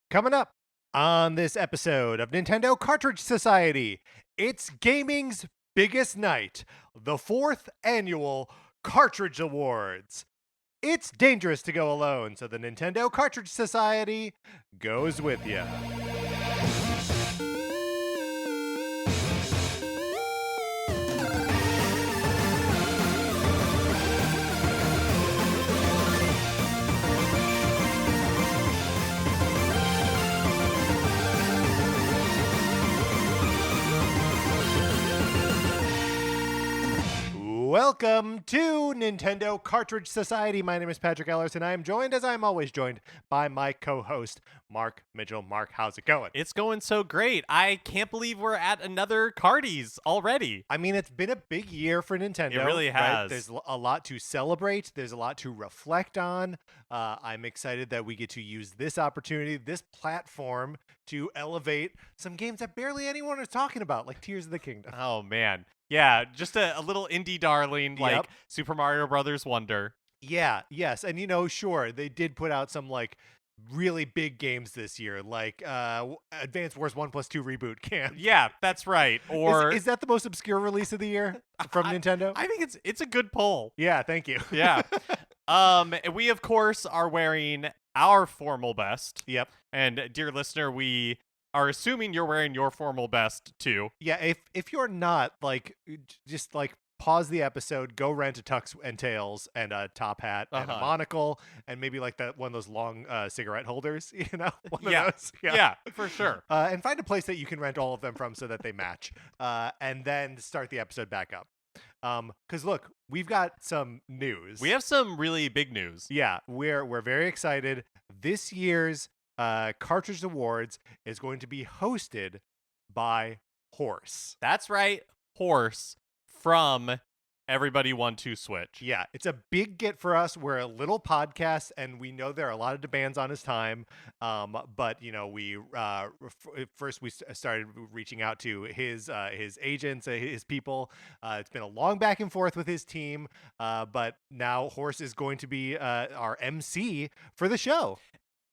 Coming up on this episode of Nintendo Cartridge Society, it's gaming's biggest night, the 4th annual Cartridge Awards. It's dangerous to go alone, so the Nintendo Cartridge Society goes with you. Welcome to Nintendo Cartridge Society. My name is Patrick Ellers, and I am joined, as I'm always joined, by my co-host, Mark Mitchell. Mark, how's it going? It's going so great. I can't believe we're at another Cardies already. I mean, it's been a big year for Nintendo. It really right? has. There's a lot to celebrate. There's a lot to reflect on. I'm excited that we get to use this opportunity, this platform, to elevate some games that barely anyone is talking about, like Tears of the Kingdom. Oh, man. Yeah, just a little indie darling like Yep. Super Mario Brothers Wonder. Yeah, yes. And, sure, they did put out some, really big games this year, like Advance Wars 1+2 Reboot Camp. Yeah, that's right. Or Is that the most obscure release of the year from Nintendo? I think it's a good poll. Yeah, thank you. Yeah. We, of course, are wearing our formal best. Yep. And, dear listener, we are assuming you're wearing your formal best, too. Yeah, if you're not, just pause the episode, go rent a tux and tails and a top hat and a monocle and maybe one of those long cigarette holders, one of those. Yeah, for sure. And find a place that you can rent all of them from so that they match, and then start the episode back up. Because look, we've got some news. We have some really big news. Yeah, we're very excited. This year's Cartridge Awards is going to be hosted by Horse. That's right, Horse from Everybody 1-2 Switch. Yeah, it's a big get for us. We're a little podcast, and we know there are a lot of demands on his time. But we first we started reaching out to his agents, his people. It's been a long back and forth with his team. But now Horse is going to be our MC for the show.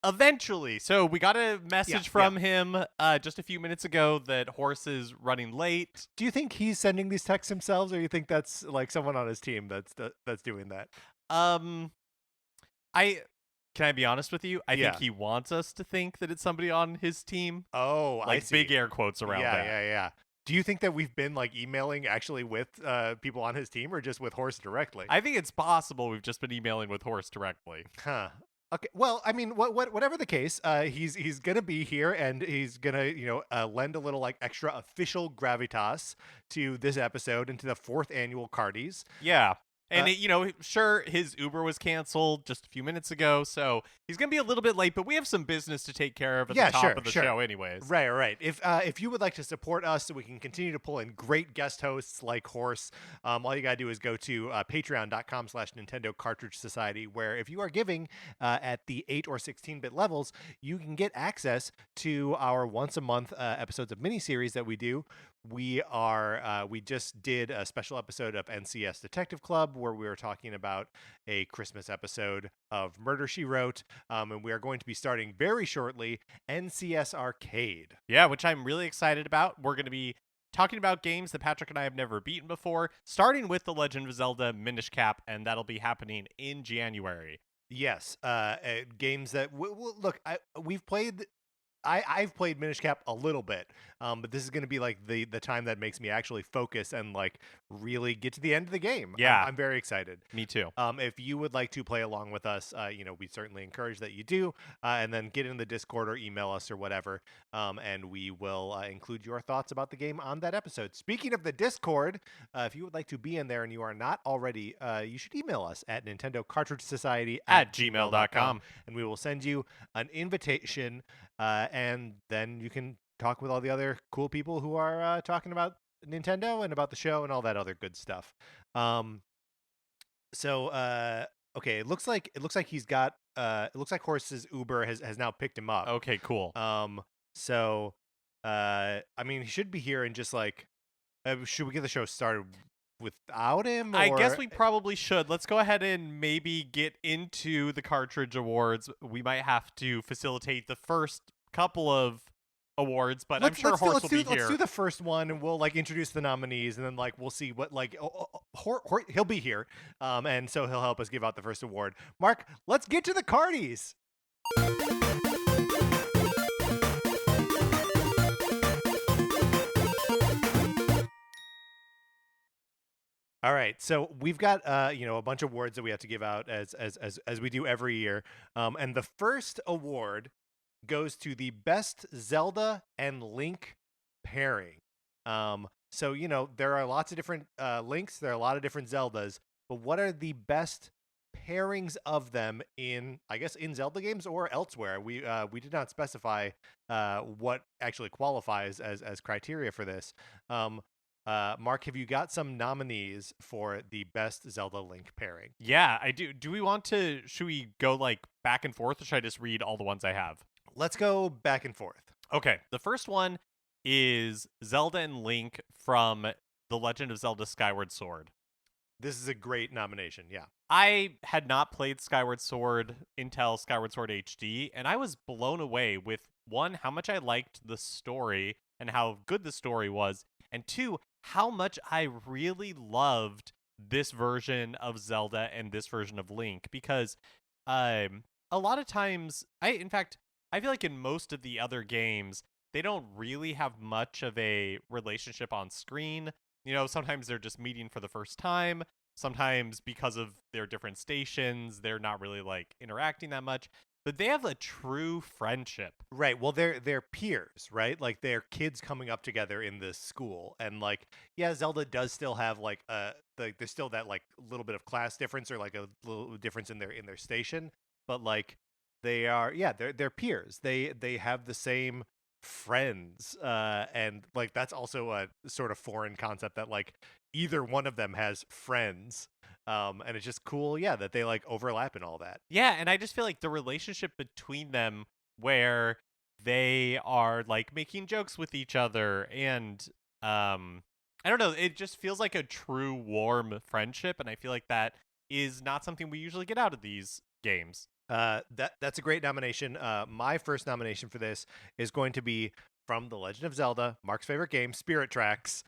Eventually. So we got a message from him just a few minutes ago that Horse is running late. Do you think he's sending these texts himself, or you think that's like someone on his team that's doing that? Can I be honest with you? I think he wants us to think that it's somebody on his team. Oh, I see. Big air quotes around that. Yeah. Do you think that we've been emailing actually with people on his team, or just with Horse directly? I think it's possible we've just been emailing with Horse directly. Huh. Okay. Well, I mean, whatever the case, he's gonna be here, and he's gonna lend a little extra official gravitas to this episode and to the 4th annual Cardies. Yeah. And, sure, his Uber was canceled just a few minutes ago, so he's going to be a little bit late, but we have some business to take care of at the top of the show anyways. Right. If you would like to support us so we can continue to pull in great guest hosts like Horse, all you got to do is go to patreon.com/Nintendo Cartridge Society, where if you are giving at the 8 or 16-bit levels, you can get access to our once-a-month episodes of miniseries that we do. We just did a special episode of NCS Detective Club where we were talking about a Christmas episode of Murder, She Wrote, and we are going to be starting very shortly NCS Arcade. Yeah, which I'm really excited about. We're going to be talking about games that Patrick and I have never beaten before, starting with The Legend of Zelda Minish Cap, and that'll be happening in January. Yes, games that look, we've played. I've played Minish Cap a little bit, but this is going to be the time that makes me actually focus and really get to the end of the game. Yeah. I'm very excited. Me too. If you would like to play along with us, we certainly encourage that you do, and then get in the Discord or email us or whatever, and we will include your thoughts about the game on that episode. Speaking of the Discord, if you would like to be in there and you are not already, you should email us at Nintendo Cartridge Society at gmail.com, and we will send you an invitation. And then you can talk with all the other cool people who are talking about Nintendo and about the show and all that other good stuff. Okay, it looks like he's got it looks like Horse's Uber has now picked him up. Okay, cool. I mean, he should be here and just should we get the show started without him? I guess we probably should. Let's go ahead and maybe get into the Cartridge Awards. We might have to facilitate the first couple of awards, but I'm sure Horse will be here. Let's do the first one, and we'll like introduce the nominees, and then like we'll see what like he'll be here, and so he'll help us give out the first award. Mark, let's get to the Cardies. All right, so we've got a bunch of awards that we have to give out as we do every year, and the first award goes to the best Zelda and Link pairing. So there are lots of different Links, there are a lot of different Zeldas, but what are the best pairings of them in Zelda games or elsewhere? We did not specify what actually qualifies as criteria for this. Mark, have you got some nominees for the best Zelda Link pairing? Yeah, I do. Should we go like back and forth, or should I just read all the ones I have? Let's go back and forth. Okay, the first one is Zelda and Link from The Legend of Zelda Skyward Sword. This is a great nomination, yeah. I had not played Skyward Sword until Skyward Sword HD, and I was blown away with, one, how much I liked the story and how good the story was, and two, how much I really loved this version of Zelda and this version of Link, because a lot of times, I feel like in most of the other games, they don't really have much of a relationship on screen. Sometimes they're just meeting for the first time. Sometimes because of their different stations, they're not really like interacting that much. But they have a true friendship. Right. Well, they're peers, right? Like they're kids coming up together in this school, and like, yeah, Zelda does still have like there's still that like little bit of class difference or like a little difference in their station, but like they're peers. They have the same friends, and like that's also a sort of foreign concept that like either one of them has friends. And it's just cool, yeah, that they like overlap and all that. Yeah, and I just feel like the relationship between them, where they are like making jokes with each other, and I don't know, it just feels like a true warm friendship, and I feel like that is not something we usually get out of these games. That's a great nomination. My first nomination for this is going to be from The Legend of Zelda, Mark's favorite game, Spirit Tracks.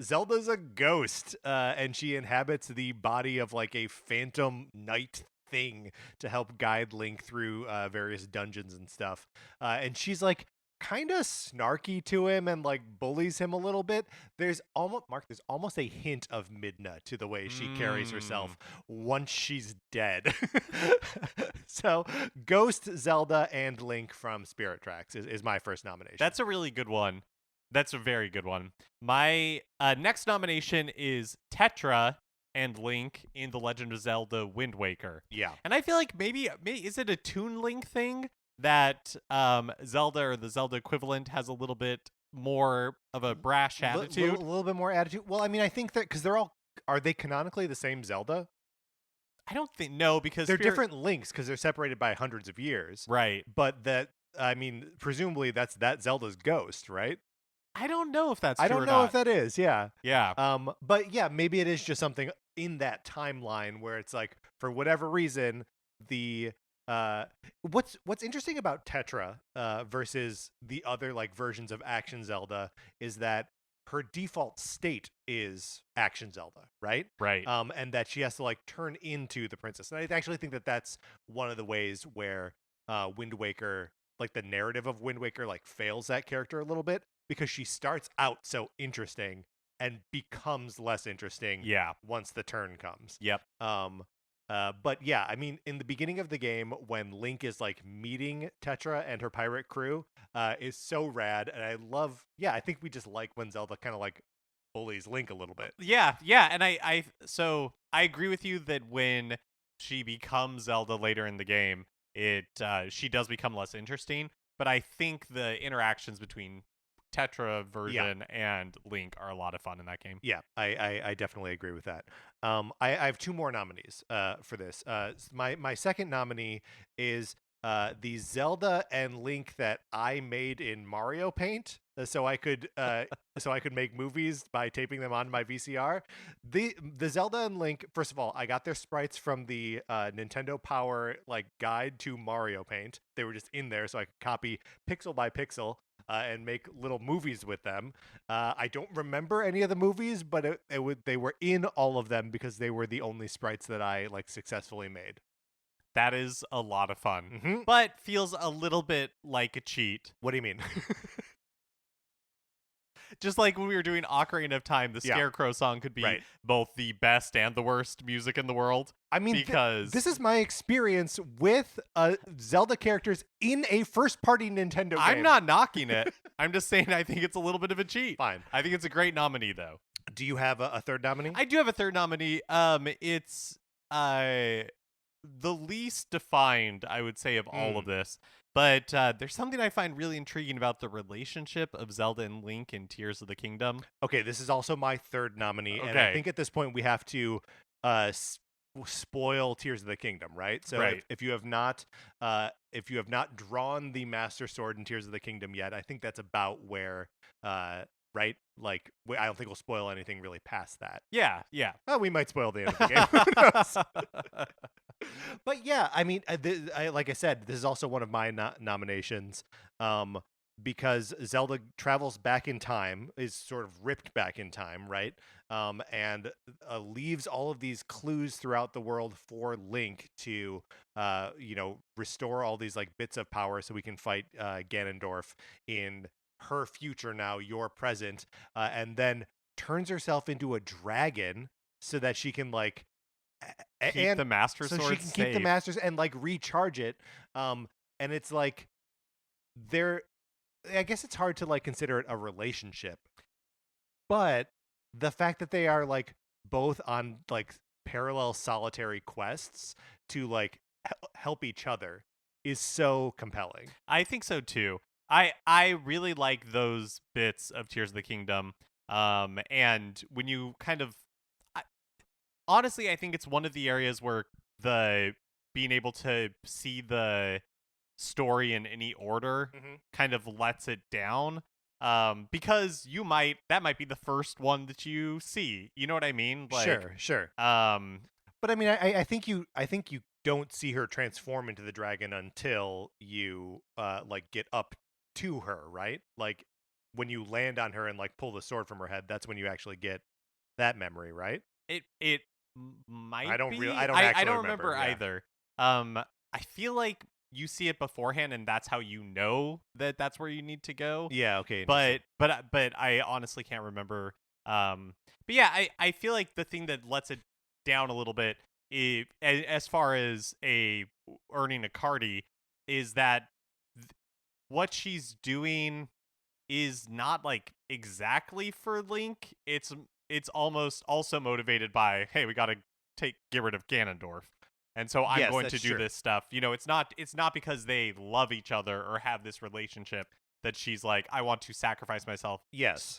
Zelda's a ghost, and she inhabits the body of like a phantom knight thing to help guide Link through various dungeons and stuff. And she's like kind of snarky to him and like bullies him a little bit. There's almost a hint of Midna to the way she carries herself once she's dead. So Ghost, Zelda, and Link from Spirit Tracks is my first nomination. That's a really good one. That's a very good one. My next nomination is Tetra and Link in The Legend of Zelda Wind Waker. Yeah. And I feel like maybe is it a Toon Link thing that Zelda, or the Zelda equivalent, has a little bit more of a brash attitude? A little bit more attitude. Well, I mean, I think that because are they canonically the same Zelda? I don't think, no, because they're different Links because they're separated by hundreds of years. Right. But presumably that's Zelda's ghost, right? I don't know if that's true. I don't know if that is, yeah. Yeah. But yeah, maybe it is just something in that timeline where it's like, for whatever reason, the what's interesting about Tetra versus the other like versions of Action Zelda is that her default state is Action Zelda, right? Right. And that she has to like turn into the princess. And I actually think that that's one of the ways where Wind Waker, like the narrative of Wind Waker, like fails that character a little bit, because she starts out so interesting and becomes less interesting once the turn comes. Yep. But yeah, I mean, in the beginning of the game, when Link is like meeting Tetra and her pirate crew, is so rad, and I think we just like when Zelda kind of like bullies Link a little bit. Yeah, and so I agree with you that when she becomes Zelda later in the game, she does become less interesting. But I think the interactions between Tetra version and Link are a lot of fun in that game. Yeah, I definitely agree with that. I have two more nominees for this. My second nominee is the Zelda and Link that I made in Mario Paint. so I could make movies by taping them onto my VCR. The Zelda and Link, first of all, I got their sprites from the Nintendo Power like guide to Mario Paint. They were just in there, so I could copy pixel by pixel and make little movies with them. I don't remember any of the movies, but they were in all of them because they were the only sprites that I like successfully made. That is a lot of fun, Mm-hmm. but feels a little bit like a cheat. What do you mean? Just like when we were doing Ocarina of Time, the Yeah. Scarecrow song could be Right. both the best and the worst music in the world. I mean, because this is my experience with Zelda characters in a first-party Nintendo game. I'm not knocking it. I'm just saying I think it's a little bit of a cheat. Fine. I think it's a great nominee, though. Do you have a third nominee? I do have a third nominee. It's the least defined, I would say, of all of this. But there's something I find really intriguing about the relationship of Zelda and Link in Tears of the Kingdom. Okay, this is also my third nominee, and I Okay. think at this point we have to spoil Tears of the Kingdom, right? So Right. if you have not drawn the Master Sword in Tears of the Kingdom yet, I think that's about where right? Like I don't think we'll spoil anything really past that. Yeah, yeah. Well, we might spoil the end of the game. Who knows? But yeah, I mean, like I said, this is also one of my nominations because Zelda travels back in time, is sort of ripped back in time, right? And leaves all of these clues throughout the world for Link to, restore all these like bits of power so we can fight Ganondorf in her future now, your present, and then turns herself into a dragon so that she can like Keep the Master so Sword she can keep the safe. masters and like recharge it. And it's like I guess it's hard to like consider it a relationship, but the fact that they are like both on like parallel solitary quests to like help each other is so compelling. I think so too. I really like those bits of Tears of the Kingdom. And when you kind of honestly, I think it's one of the areas where the being able to see the story in any order kind of lets it down. Because that might be the first one that you see. You know what I mean? Like, Sure. But I mean, I think you don't see her transform into the dragon until you like get up to her, right? Like when you land on her and like pull the sword from her head, that's when you actually get that memory, right? It might I don't be. really- I don't I actually don't remember, yeah. either. I feel like you see it beforehand, and that's how you know that that's where you need to go. Yeah, okay. But I honestly can't remember. But yeah, I feel like the thing that lets it down a little bit, as far as earning a Cardi, is that what she's doing is not like exactly for Link. It's almost also motivated by, hey, we got to get rid of Ganondorf. And so I'm going to do this stuff. You know, it's not because they love each other or have this relationship that she's like, I want to sacrifice myself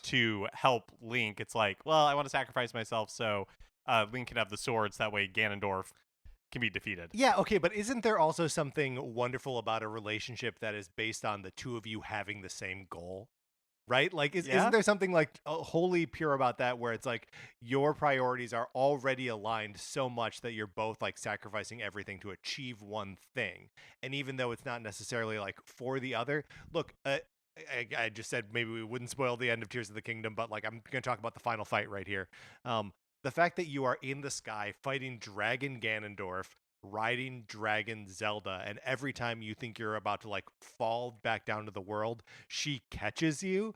to help Link. It's like, well, I want to sacrifice myself so Link can have the swords. That way Ganondorf can be defeated. Yeah, okay, but isn't there also something wonderful about a relationship that is based on the two of you having the same goal? Right? Like, isn't there something like wholly pure about that where it's like your priorities are already aligned so much that you're both like sacrificing everything to achieve one thing? And even though it's not necessarily like for the other, look, I just said maybe we wouldn't spoil the end of Tears of the Kingdom, but like I'm going to talk about the final fight right here. The fact that you are in the sky fighting Dragon Ganondorf, riding Dragon Zelda, and every time you think you're about to like fall back down to the world, she catches you,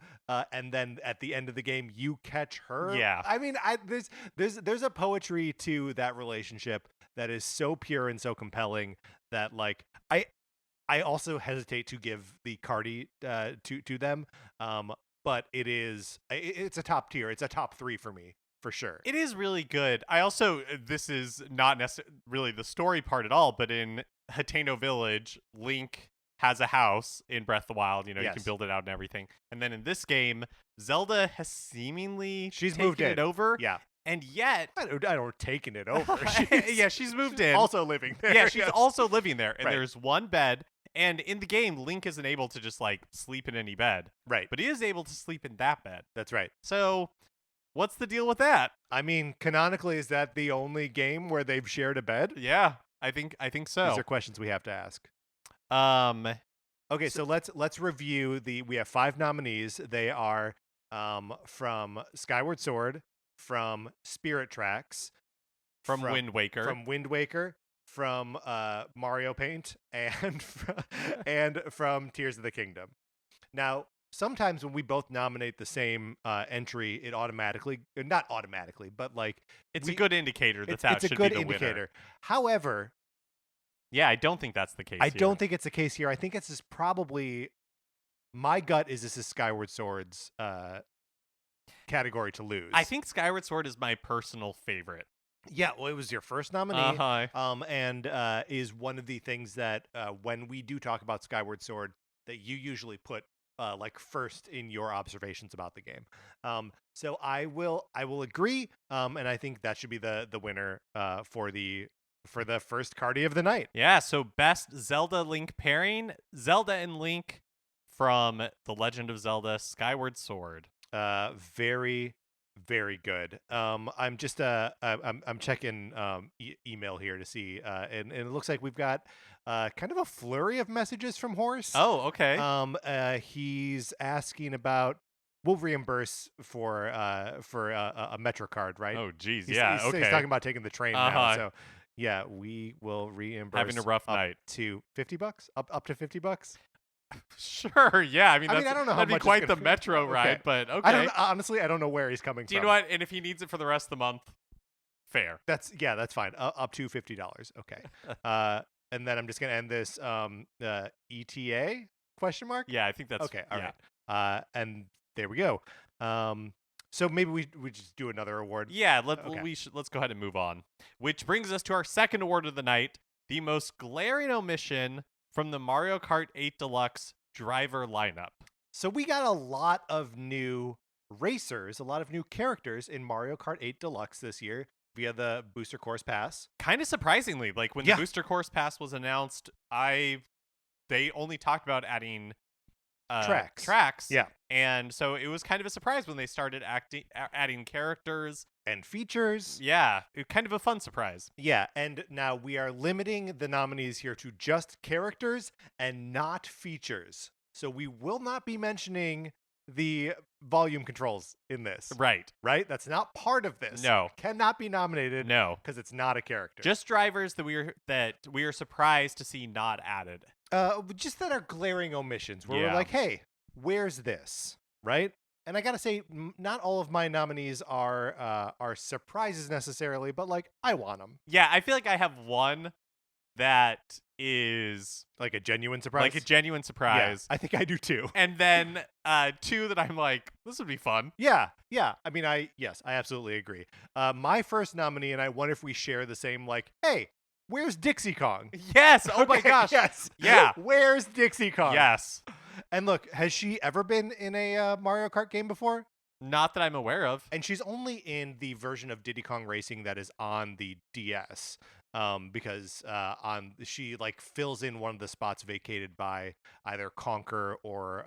and then at the end of the game you catch her. Yeah, I mean, there's a poetry to that relationship that is so pure and so compelling that like I also hesitate to give the Cardi to them, but it's a top tier. It's a top 3 for me. For sure. It is really good. I also, this is not really the story part at all, but in Hateno Village, Link has a house in Breath of the Wild. You know, you can build it out and everything. And then in this game, Zelda has seemingly moved it over. Yeah. And yet... I don't taken it over. Yeah, she's moved in. Also living there. Yeah, she's also living there. And there's one bed, And in the game, Link isn't able to just like sleep in any bed, Right. but he is able to sleep in that bed. That's right. So, what's the deal with that? I mean, canonically, is that the only game where they've shared a bed? Yeah, I think so. These are questions we have to ask. Um, Okay, so let's review we have 5 nominees. They are from Skyward Sword, from Spirit Tracks, from Wind Waker, from Mario Paint, and and from Tears of the Kingdom. Now, sometimes when we both nominate the same entry, it automatically, not automatically, but like it's a good indicator that it's a good indicator. However, yeah, I don't think that's the case. I don't think it's the case here. I think it's just probably, my gut is this is Skyward Sword's category to lose. I think Skyward Sword is my personal favorite. Yeah, well, it was your first nominee, and is one of the things that when we do talk about Skyward Sword, that you usually put like first in your observations about the game. So I will agree, and I think that should be the winner for the first Cardi of the night. Yeah, so best Zelda Link pairing, Zelda and Link from The Legend of Zelda Skyward Sword. Very, very good. I'm just I'm checking email here to see, and it looks like we've got kind of a flurry of messages from Horse. Oh, okay. He's asking about, we'll reimburse for a Metro card, right? Oh, geez, He's okay. He's talking about taking the train now, so yeah, we will reimburse. Having a rough night. To $50, up to $50. Sure, yeah. I mean, I don't know how that'd much be quite the gonna metro ride, but okay. Honestly, I don't know where he's coming from. Do you know what? And if he needs it for the rest of the month, fair. That's fine. Up to $50. Okay. And then I'm just gonna end this ETA question mark. Yeah, I think that's okay. All right. And there we go. So maybe we just do another award. Yeah, let's go ahead and move on. Which brings us to our second award of the night, the most glaring omission from the Mario Kart 8 Deluxe driver lineup. So we got a lot of new racers, a lot of new characters in Mario Kart 8 Deluxe this year via the Booster Course Pass. Kind of surprisingly, like when the Booster Course Pass was announced, they only talked about adding tracks. Yeah. And so it was kind of a surprise when they started adding characters and features. Yeah, kind of a fun surprise. Yeah, and now we are limiting the nominees here to just characters and not features. So we will not be mentioning the volume controls in this. Right. That's not part of this. No. Cannot be nominated. No. Because it's not a character. Just drivers that we are surprised to see not added. Just that are glaring omissions where we're like, hey, where's this? Right? And I gotta say, not all of my nominees are surprises necessarily, but like I want them. Yeah, I feel like I have one that is like a genuine surprise. Yeah, I think I do too. And then two that I'm like, this would be fun. Yeah. I mean, I absolutely agree. My first nominee, and I wonder if we share the same. Like, hey, where's Dixie Kong? Yes. Oh my gosh. Yes. Yeah. Where's Dixie Kong? Yes. And look, has she ever been in a Mario Kart game before? Not that I'm aware of. And she's only in the version of Diddy Kong Racing that is on the DS, because she like fills in one of the spots vacated by either Conker or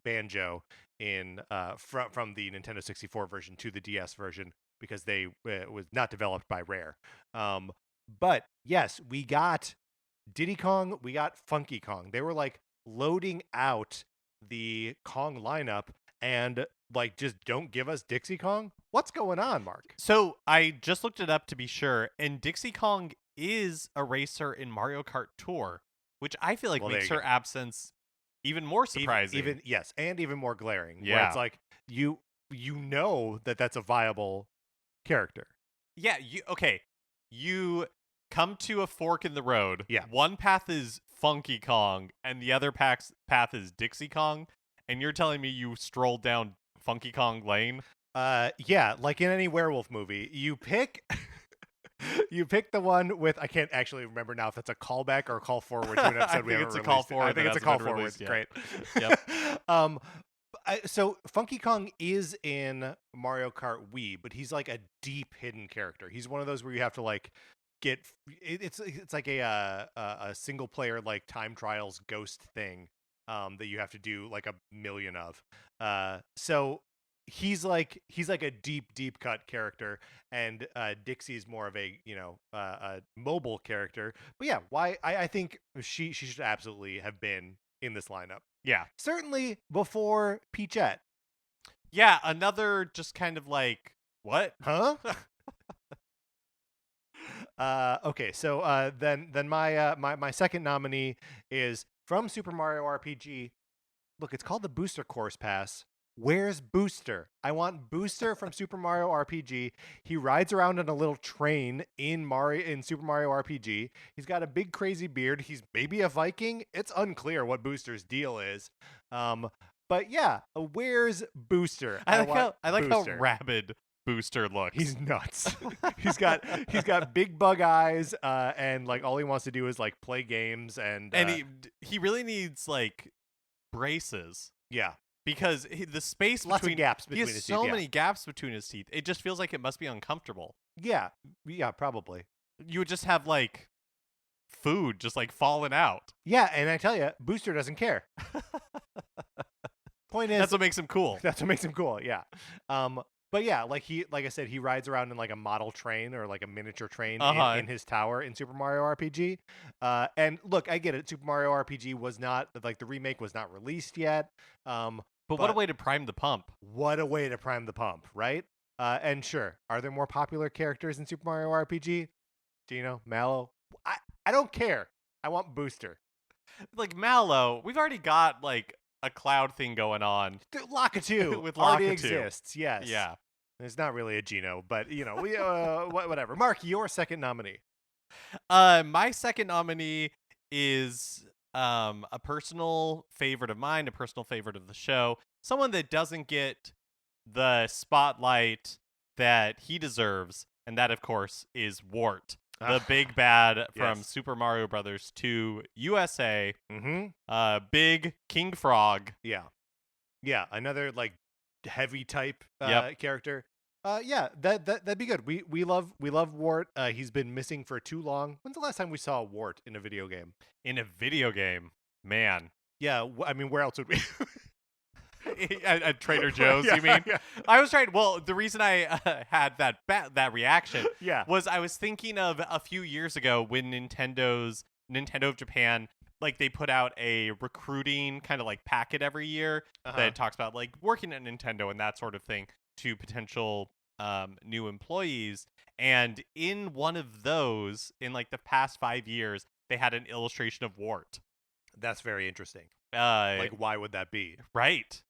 Banjo in from the Nintendo 64 version to the DS version, because they was not developed by Rare. But yes, we got Diddy Kong, we got Funky Kong. They were like loading out the Kong lineup and like just don't give us Dixie Kong. What's going on, Mark? So I just looked it up to be sure, and Dixie Kong is a racer in Mario Kart Tour, which I feel like makes her absence even more surprising. Even more glaring. Yeah, where it's like you know that's a viable character. Yeah. You come to a fork in the road. Yeah. One path is Funky Kong, and the other path is Dixie Kong, and you're telling me you strolled down Funky Kong Lane? Yeah, like in any werewolf movie, you pick the one with, I can't actually remember now if that's a callback or a call forward to an episode we haven't released. I think it's a call forward. Great. Yep. So Funky Kong is in Mario Kart Wii, but he's like a deep hidden character. He's one of those where you have to like it's like a single player like time trials ghost thing that you have to do like a million of. So he's like a deep cut character, and Dixie's more of a a mobile character. But yeah, why I think she should absolutely have been in this lineup. Yeah. Certainly before Peachette. Yeah, another just kind of like, what? Huh? Okay, so then my second nominee is from Super Mario RPG. Look, it's called the Booster Course Pass. Where's Booster? I want Booster from Super Mario RPG. He rides around on a little train in Super Mario RPG. He's got a big crazy beard. He's maybe a Viking. It's unclear what Booster's deal is. But yeah, where's Booster? I like how Booster. rabid Booster looks. He's nuts. he's got big bug eyes, and like all he wants to do is like play games, and he really needs like braces. Yeah. Because the space Lots between of gaps he between has his so teeth. many gaps between his teeth. It just feels like it must be uncomfortable. Yeah, probably. You would just have like food just like falling out. Yeah, and I tell you, Booster doesn't care. Point is, That's what makes him cool. That's what makes him cool. Yeah. But yeah, like I said, he rides around in like a model train or like a miniature train in his tower in Super Mario RPG. And look, I get it. Super Mario RPG was not like the remake was not released yet. But what a way to prime the pump. What a way to prime the pump, right? And sure, are there more popular characters in Super Mario RPG? Dino, Mallow? I don't care. I want Booster. Like Mallow, we've already got like a cloud thing going on. Lakitu With already Lakitu. exists, yes. Yeah. There's not really a Geno, but we whatever. Mark, your second nominee. My second nominee is a personal favorite of mine, a personal favorite of the show, someone that doesn't get the spotlight that he deserves, and that of course is Wart, the big bad from Super Mario Brothers 2 USA. Big King Frog. Yeah, another like heavy type character. That'd be good. We love Wart. He's been missing for too long. When's the last time we saw Wart in a video game? In a video game, man. Yeah, I mean, where else would we? At Trader Joe's, you mean? Yeah. I was trying. Well, the reason I had that reaction was I was thinking of a few years ago when Nintendo of Japan, like they put out a recruiting kind of like packet every year that talks about like working at Nintendo and that sort of thing to potential new employees. And in one of those, in like the past 5 years, they had an illustration of Wart. That's very interesting. Like, why would that be? Right.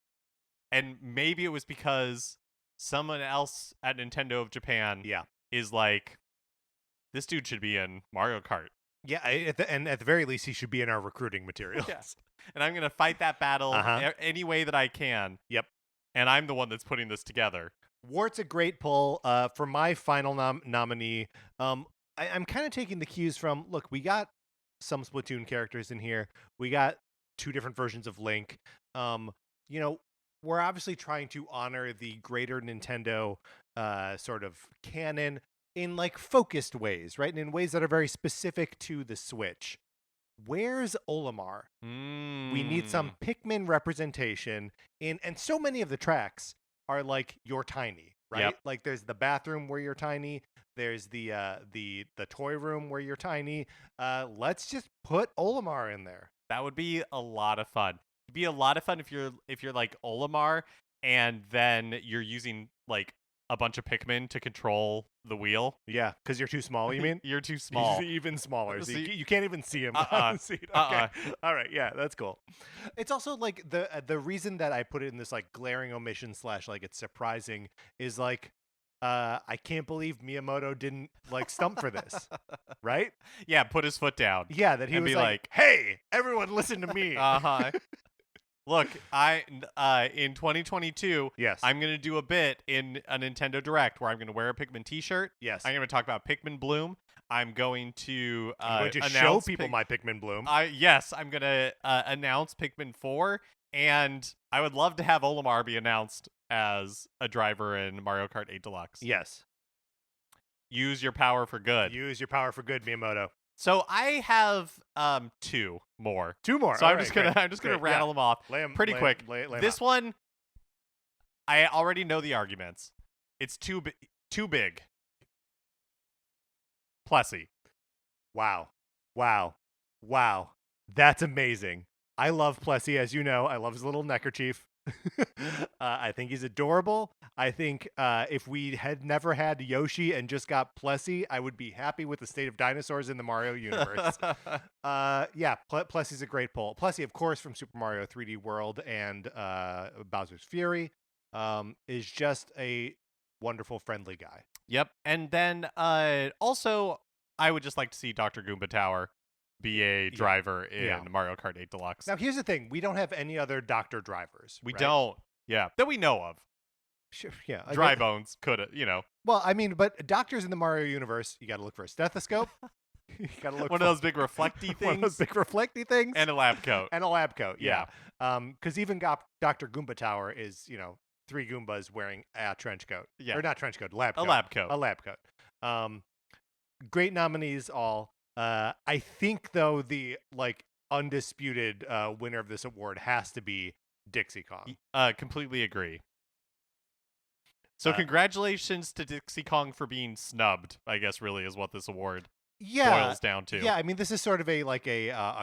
And maybe it was because someone else at Nintendo of Japan is like, this dude should be in Mario Kart. Yeah, and at the very least, he should be in our recruiting materials. Yes. And I'm going to fight that battle any way that I can. Yep. And I'm the one that's putting this together. Wart's a great pull. For my final nominee, I'm kind of taking the cues from, look, we got some Splatoon characters in here. We got 2 different versions of Link. We're obviously trying to honor the greater Nintendo sort of canon in like focused ways, right? And in ways that are very specific to the Switch. Where's Olimar? We need some Pikmin representation and so many of the tracks are like you're tiny, right? Yep. Like there's the bathroom where you're tiny. There's the toy room where you're tiny. Let's just put Olimar in there. That would be a lot of fun. It'd be a lot of fun if you're like Olimar and then you're using like a bunch of Pikmin to control the wheel. Yeah, because you're too small, you mean? You're too small. He's even smaller. So you can't even see him. Okay. All right, yeah, that's cool. It's also like the reason that I put it in this like glaring omission / like it's surprising is like I can't believe Miyamoto didn't like stump for this, right? Yeah, put his foot down. Yeah, that he was like, "Hey, everyone, listen to me." Look, in 2022, I'm going to do a bit in a Nintendo Direct where I'm going to wear a Pikmin t-shirt. Yes. I'm going to talk about Pikmin Bloom. I'm going to show people my Pikmin Bloom. Yes, I'm going to announce Pikmin 4, and I would love to have Olimar be announced as a driver in Mario Kart 8 Deluxe. Yes. Use your power for good. Use your power for good, Miyamoto. So I have 2 more. 2 more. So All I'm right, just gonna great, I'm just gonna great, rattle them off Lay 'em- pretty lay- quick. lay 'em This out. one, I already know the arguments. It's too big. Plessy. Wow. That's amazing. I love Plessy, as you know. I love his little neckerchief. I think he's adorable. I think if we had never had Yoshi and just got Plessy, I would be happy with the state of dinosaurs in the Mario universe. Plessy's a great pull. Plessy, of course, from Super Mario 3D World and Bowser's Fury, is just a wonderful, friendly guy. Yep. And then also, I would just like to see Dr. Goomba Tower be a driver in Mario Kart 8 Deluxe. Now, here's the thing. We don't have any other Doctor drivers. We right? don't. Yeah. That we know of. Sure, yeah. Dry Bones could have, Well, I mean, but doctors in the Mario universe, you got to look for a stethoscope. You got to look one for of those big reflecty things. one of those big reflecty things. And a lab coat. And a lab coat, yeah. Because even Dr. Goomba Tower is, 3 Goombas wearing a trench coat. Yeah. Or not trench coat, lab coat. A lab coat. A lab coat. Great nominees all. I think, though, the undisputed winner of this award has to be Dixie Kong. Completely agree. So congratulations to Dixie Kong for being snubbed, I guess really is what this award boils down to. Yeah, I mean, this is sort of a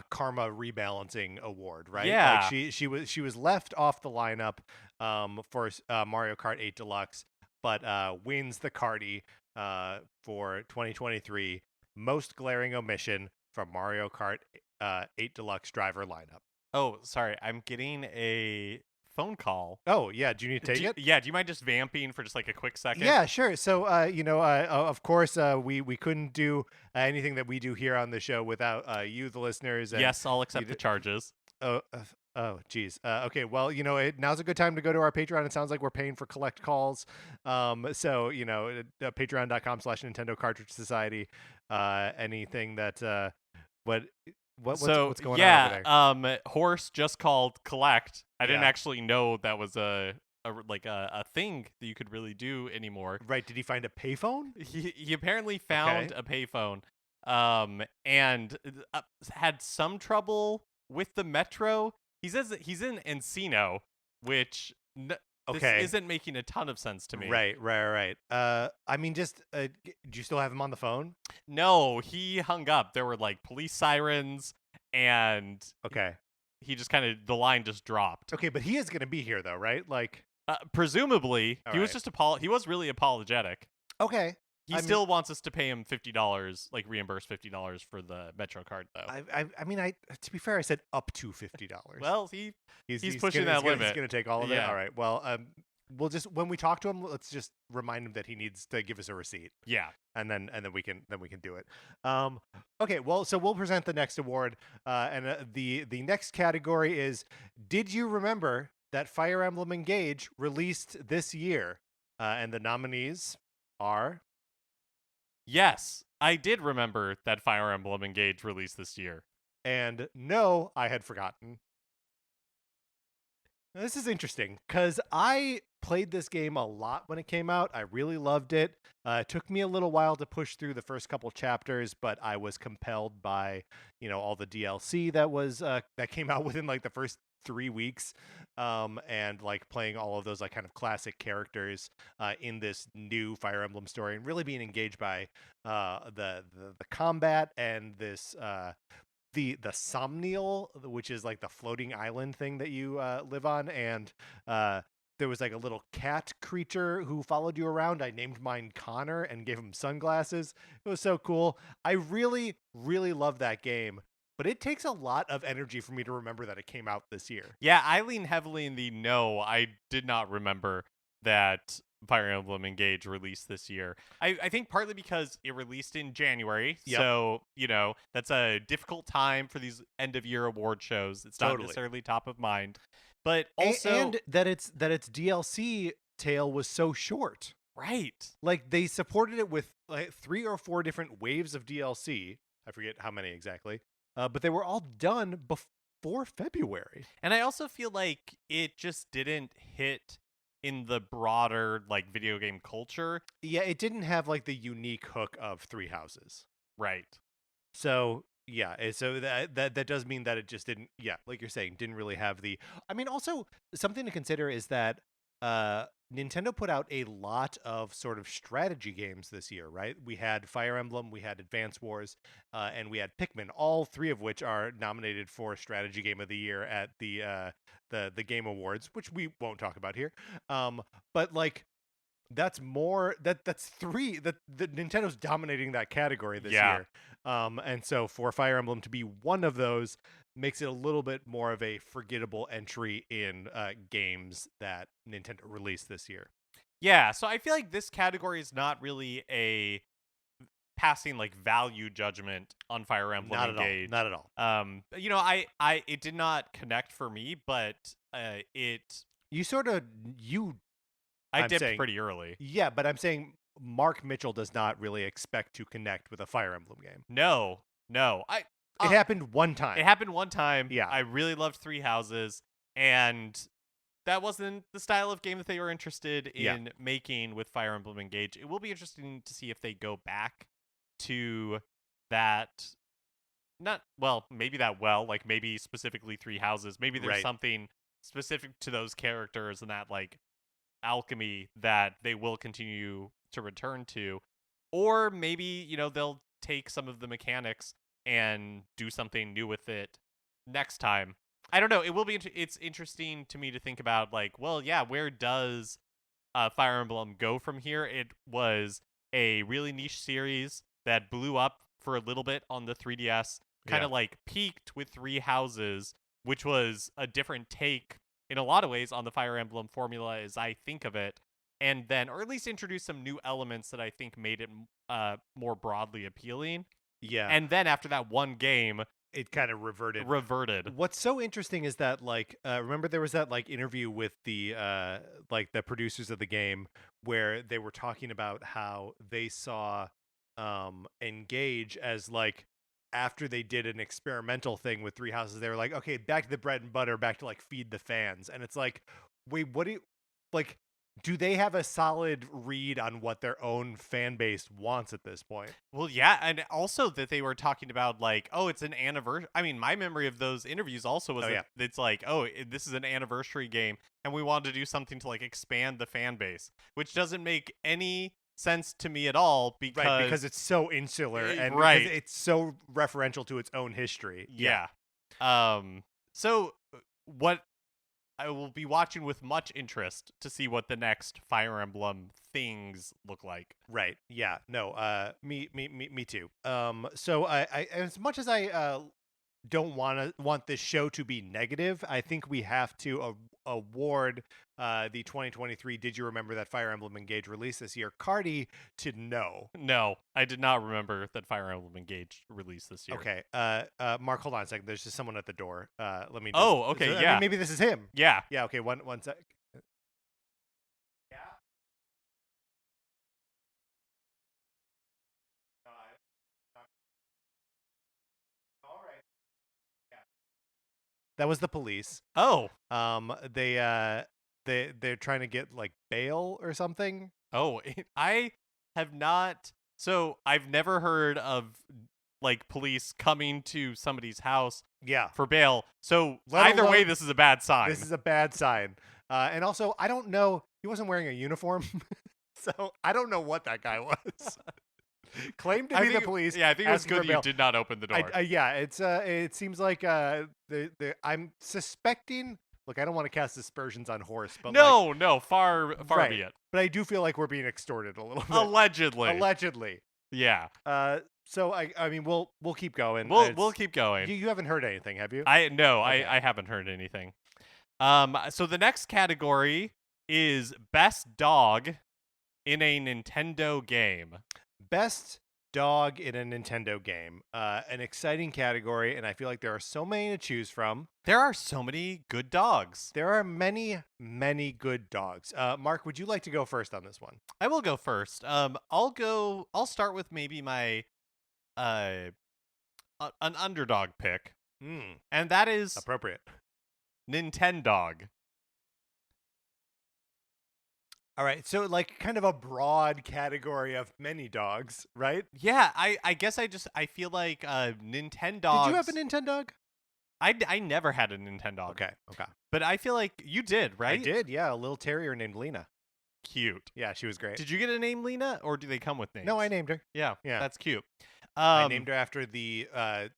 karma rebalancing award, right? Yeah. Like she was left off the lineup for Mario Kart 8 Deluxe, but wins the Carty for 2023 most glaring omission from Mario Kart 8 Deluxe driver lineup. Oh, sorry. I'm getting a phone call. Oh, yeah. Do you need to take it? Yeah. Do you mind just vamping for just like a quick second? Yeah, sure. So, of course, we couldn't do anything that we do here on the show without you, the listeners. And yes, I'll accept the charges. Geez. Okay, well, now's a good time to go to our Patreon. It sounds like we're paying for collect calls. So, patreon.com/Nintendo Cartridge Society. Anything that, what's going on over there? Horse just called collect. I didn't Yeah. actually know that was a thing that you could really do anymore. Right. Did he find a payphone? He apparently found a payphone, and had some trouble with the metro. He says that he's in Encino, which this isn't making a ton of sense to me. Right. I mean, just do you still have him on the phone? No, he hung up. There were like police sirens, and he just the line just dropped. Okay, but he is going to be here though, right? Like, presumably, All he was right. just he was really apologetic. okay. He still wants us to pay him $50, like reimburse $50 for the Metro card, though. I mean, to be fair, I said up to $50. Well, he's pushing that that limit. He's going to take all of it. Yeah. All right. Well, we'll just when we talk to him, let's just remind him that he needs to give us a receipt. Yeah. And then we can do it. Okay. Well, so we'll present the next award, and the next category is: did you remember that Fire Emblem Engage released this year? And the nominees are. Yes, I did remember that Fire Emblem Engage released this year. And no, I had forgotten. Now, this is interesting because I played this game a lot when it came out. I really loved it. It took me a little while to push through the first couple chapters, but I was compelled by, all the DLC that came out within like the first 3 weeks, and like playing all of those like kind of classic characters in this new Fire Emblem story, and really being engaged by the combat and this the Somnial, which is like the floating island thing that you live on, and there was like a little cat creature who followed you around. I named mine Connor and gave him sunglasses. It was so cool. I really, really love that game. But it takes a lot of energy for me to remember that it came out this year. Yeah, I lean heavily in the no. I did not remember that Fire Emblem Engage released this year. I think partly because it released in January. Yep. So, that's a difficult time for these end-of-year award shows. It's not necessarily top of mind. But also... And that its DLC tail was so short. Right. Like, they supported it with like 3 or 4 different waves of DLC. I forget how many exactly. But they were all done before February. And I also feel like it just didn't hit in the broader like video game culture. Yeah, it didn't have like the unique hook of Three Houses. Right. So yeah, so that does mean that it just didn't. Yeah, like you're saying, didn't really have the. I mean, also something to consider is that Nintendo put out a lot of sort of strategy games this year, right? We had Fire Emblem, we had Advance Wars, and we had Pikmin. All three of which are nominated for Strategy Game of the Year at the Game Awards, which we won't talk about here. But like that's more that's three that the Nintendo's dominating that category this year. And so for Fire Emblem to be one of those makes it a little bit more of a forgettable entry in games that Nintendo released this year. Yeah, so I feel like this category is not really a passing like value judgment on Fire Emblem Not Engage. at all. You know, I it did not connect for me, but it You sort of I I'm dipped saying- pretty early. Yeah, but I'm saying Mark Mitchell does not really expect to connect with a Fire Emblem game. No. It happened one time. It happened one time. Yeah. I really loved Three Houses, and that wasn't the style of game that they were interested in making with Fire Emblem Engage. It will be interesting to see if they go back to that. Like maybe specifically Three Houses. Maybe there's Right. something specific to those characters and that like alchemy that they will continue to return to, or maybe they'll take some of the mechanics and do something new with it next time. I don't know. It will be. It's interesting to me to think about. Like, well, yeah, where does Fire Emblem go from here? It was a really niche series that blew up for a little bit on the 3DS. Kind of like peaked with Three Houses, which was a different take in a lot of ways on the Fire Emblem formula as I think of it, and then, or at least introduce some new elements that I think made it more broadly appealing. Yeah. And then after that one game, it kind of reverted. What's so interesting is that like remember there was that like interview with the producers of the game where they were talking about how they saw Engage as like after they did an experimental thing with Three Houses, they were like, okay, back to the bread and butter, back to like feed the fans. And it's like, wait, what do you like? Do they have a solid read on what their own fan base wants at this point? Well, yeah, and also that they were talking about like, oh, it's an anniversary. I mean, my memory of those interviews also was it's like, oh, this is an anniversary game, and we wanted to do something to like expand the fan base, which doesn't make any sense to me at all because it's so insular and because it's so referential to its own history. Yeah. So what I will be watching with much interest to see what the next Fire Emblem things look like. Right. Yeah. No. Me too. So I as much as I don't want this show to be negative, I think we have to award the 2023 Did You Remember That Fire Emblem Engage released this year Cardi to no. No, I did not remember that Fire Emblem Engage released this year. Okay. Mark, hold on a second. There's just someone at the door. Let me okay, I yeah. mean, maybe this is him. Yeah. Yeah, okay, one sec. Yeah. All right. Yeah. That was the police. Oh. They're trying to get like bail or something. Oh, I have not. So I've never heard of like police coming to somebody's house for bail. So either way, this is a bad sign. This is a bad sign. And also, I don't know. He wasn't wearing a uniform. So I don't know what that guy was. Claimed to be the police. Yeah, I think it was good you did not open the door. It seems like I'm suspecting. Look, I don't want to cast aspersions on Horse, but no, far be it. But I do feel like we're being extorted a little bit. Allegedly. Yeah. So I mean, we'll keep going. We'll keep going. You haven't heard anything, have you? I haven't heard anything. So the next category is Best Dog in a Nintendo Game. Best Dog in a Nintendo Game. An exciting category, and I feel like there are so many to choose from. There are so many good dogs. There are many, many good dogs. Mark, would you like to go first on this one? I will go first. I'll start with maybe my an underdog pick. And that is appropriate. Nintendog. All right, so like kind of a broad category of many dogs, right? Yeah, I guess I feel like Did you have a Nintendogs. Nintendo? I never had a Nintendog, Okay, okay. but I feel like you did, I right? did, yeah. A little terrier named Lena. Cute. Yeah, she was great. Did you get a name, Lena, or do they come with names? No, I named her. Yeah, Yeah, that's cute. I named her after the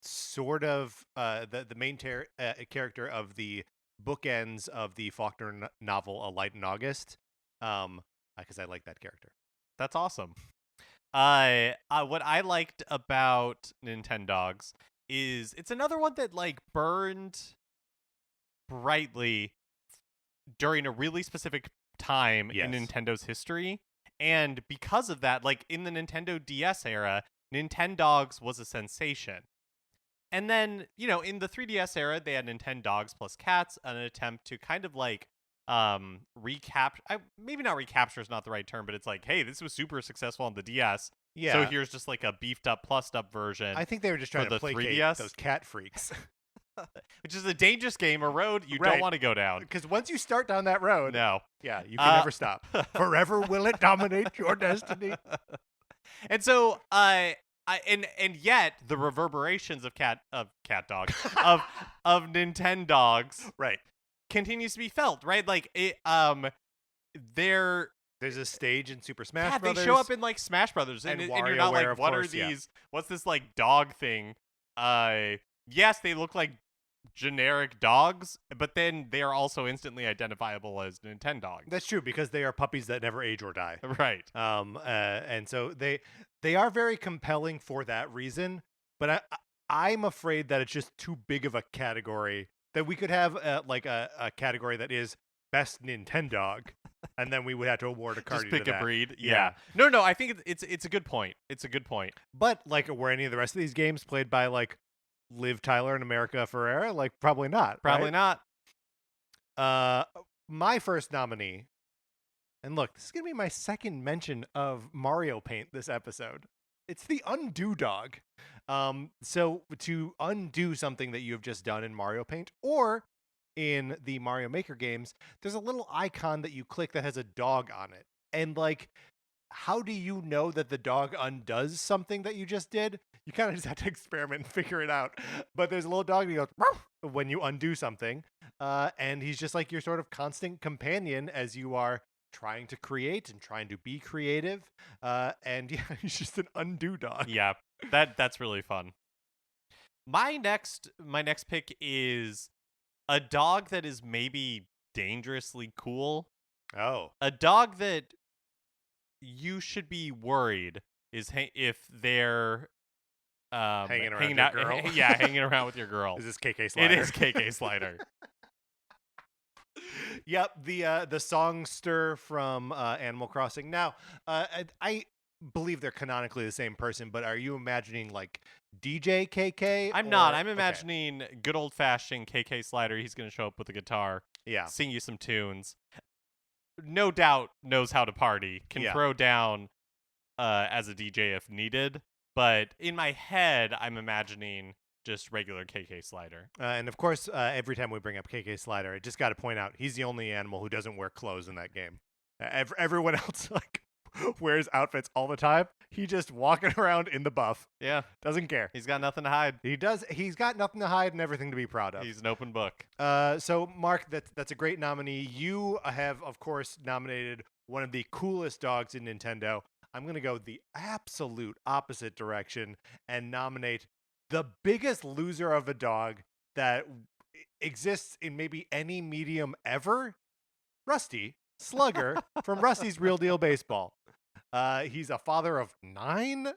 sort of the main character of the bookends of the Faulkner novel A Light in August, because I like that character. That's awesome. What I liked about Nintendogs is it's another one that like burned brightly during a really specific time in Yes. Nintendo's history. And because of that, like in the Nintendo DS era, Nintendogs was a sensation. And then, in the 3DS era, they had Nintendogs plus Cats, an attempt to kind of like recapture, maybe not recapture is not the right term, but it's like, hey, this was super successful on the DS. Yeah. So here's just like a beefed up, plussed up version. I think they were just trying to the placate 3DS? those cat freaks. Which is a dangerous game, a road you Right. don't want to go down. Because once you start down that road, No. yeah, you can never stop. Forever will it dominate your destiny. And so, and yet the reverberations of cat dogs of Nintendogs Right. continues to be felt, right? Like it, There's a stage in Super Smash yeah, Brothers. they show up in like Smash Brothers, and you're not WarioWare, like, of what course, are yeah. these? What's this like dog thing? Yes, they look like generic dogs, but then they are also instantly identifiable as Nintendogs. That's true, because they are puppies that never age or die. Right. And so they are very compelling for that reason. But I'm afraid that it's just too big of a category, that we could have like a category that is best Nintendog, and then we would have to award a card. Just pick to a that. breed. Yeah. No. I think it's a good point. It's a good point. But like, were any of the rest of these games played by like Liv Tyler and America Ferrera? Like, probably not. Probably right? not. My first nominee, and look, this is gonna be my second mention of Mario Paint this episode. It's the Undo Dog. So to undo something that you have just done in Mario Paint or in the Mario Maker games, there's a little icon that you click that has a dog on it. And like, how do you know that the dog undoes something that you just did? You kind of just have to experiment and figure it out. But there's a little dog that goes "Meow," when you undo something. And he's just like your sort of constant companion as you are trying to create and trying to be creative. And yeah, he's just an undo dog. Yeah, that's really fun. My next pick is a dog that is maybe dangerously cool. Oh. A dog that you should be worried is if they're Hanging around your girl? Yeah, hanging around with your girl. Is this KK Slider? It is KK Slider. Yep, the songster from Animal Crossing. Now, I believe they're canonically the same person, but are you imagining like DJ KK? I'm not. I'm okay. imagining good old fashioned KK Slider. He's going to show up with a guitar, Yeah. sing you some tunes. No doubt knows how to party. Can Yeah. throw down as a DJ if needed. But in my head, I'm imagining just regular KK Slider. And of course, every time we bring up KK Slider, I just got to point out he's the only animal who doesn't wear clothes in that game. Everyone else like wears outfits all the time. He just walking around in the buff. Yeah. Doesn't care. He's got nothing to hide. He does. He's got nothing to hide and everything to be proud of. He's an open book. So Mark, that's a great nominee. You have, of course, nominated one of the coolest dogs in Nintendo. I'm going to go the absolute opposite direction and nominate the biggest loser of a dog that exists in maybe any medium ever, Rusty Slugger from Rusty's Real Deal Baseball. He's a father of 9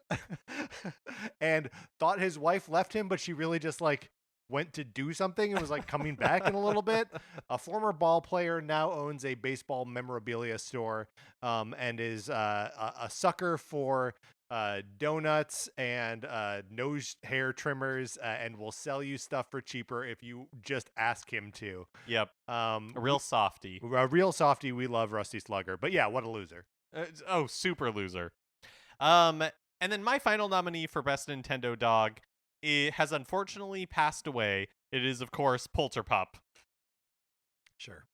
and thought his wife left him, but she really just like went to do something and was like coming back in a little bit. A former ball player, now owns a baseball memorabilia store, and is a sucker for donuts and nose hair trimmers, and will sell you stuff for cheaper if you just ask him to. Yep. A real softy. A real softy. We love Rusty Slugger. But yeah, what a loser. Super loser. And then my final nominee for Best Nintendo Dog, it has unfortunately passed away. It is, of course, Polterpup. Sure.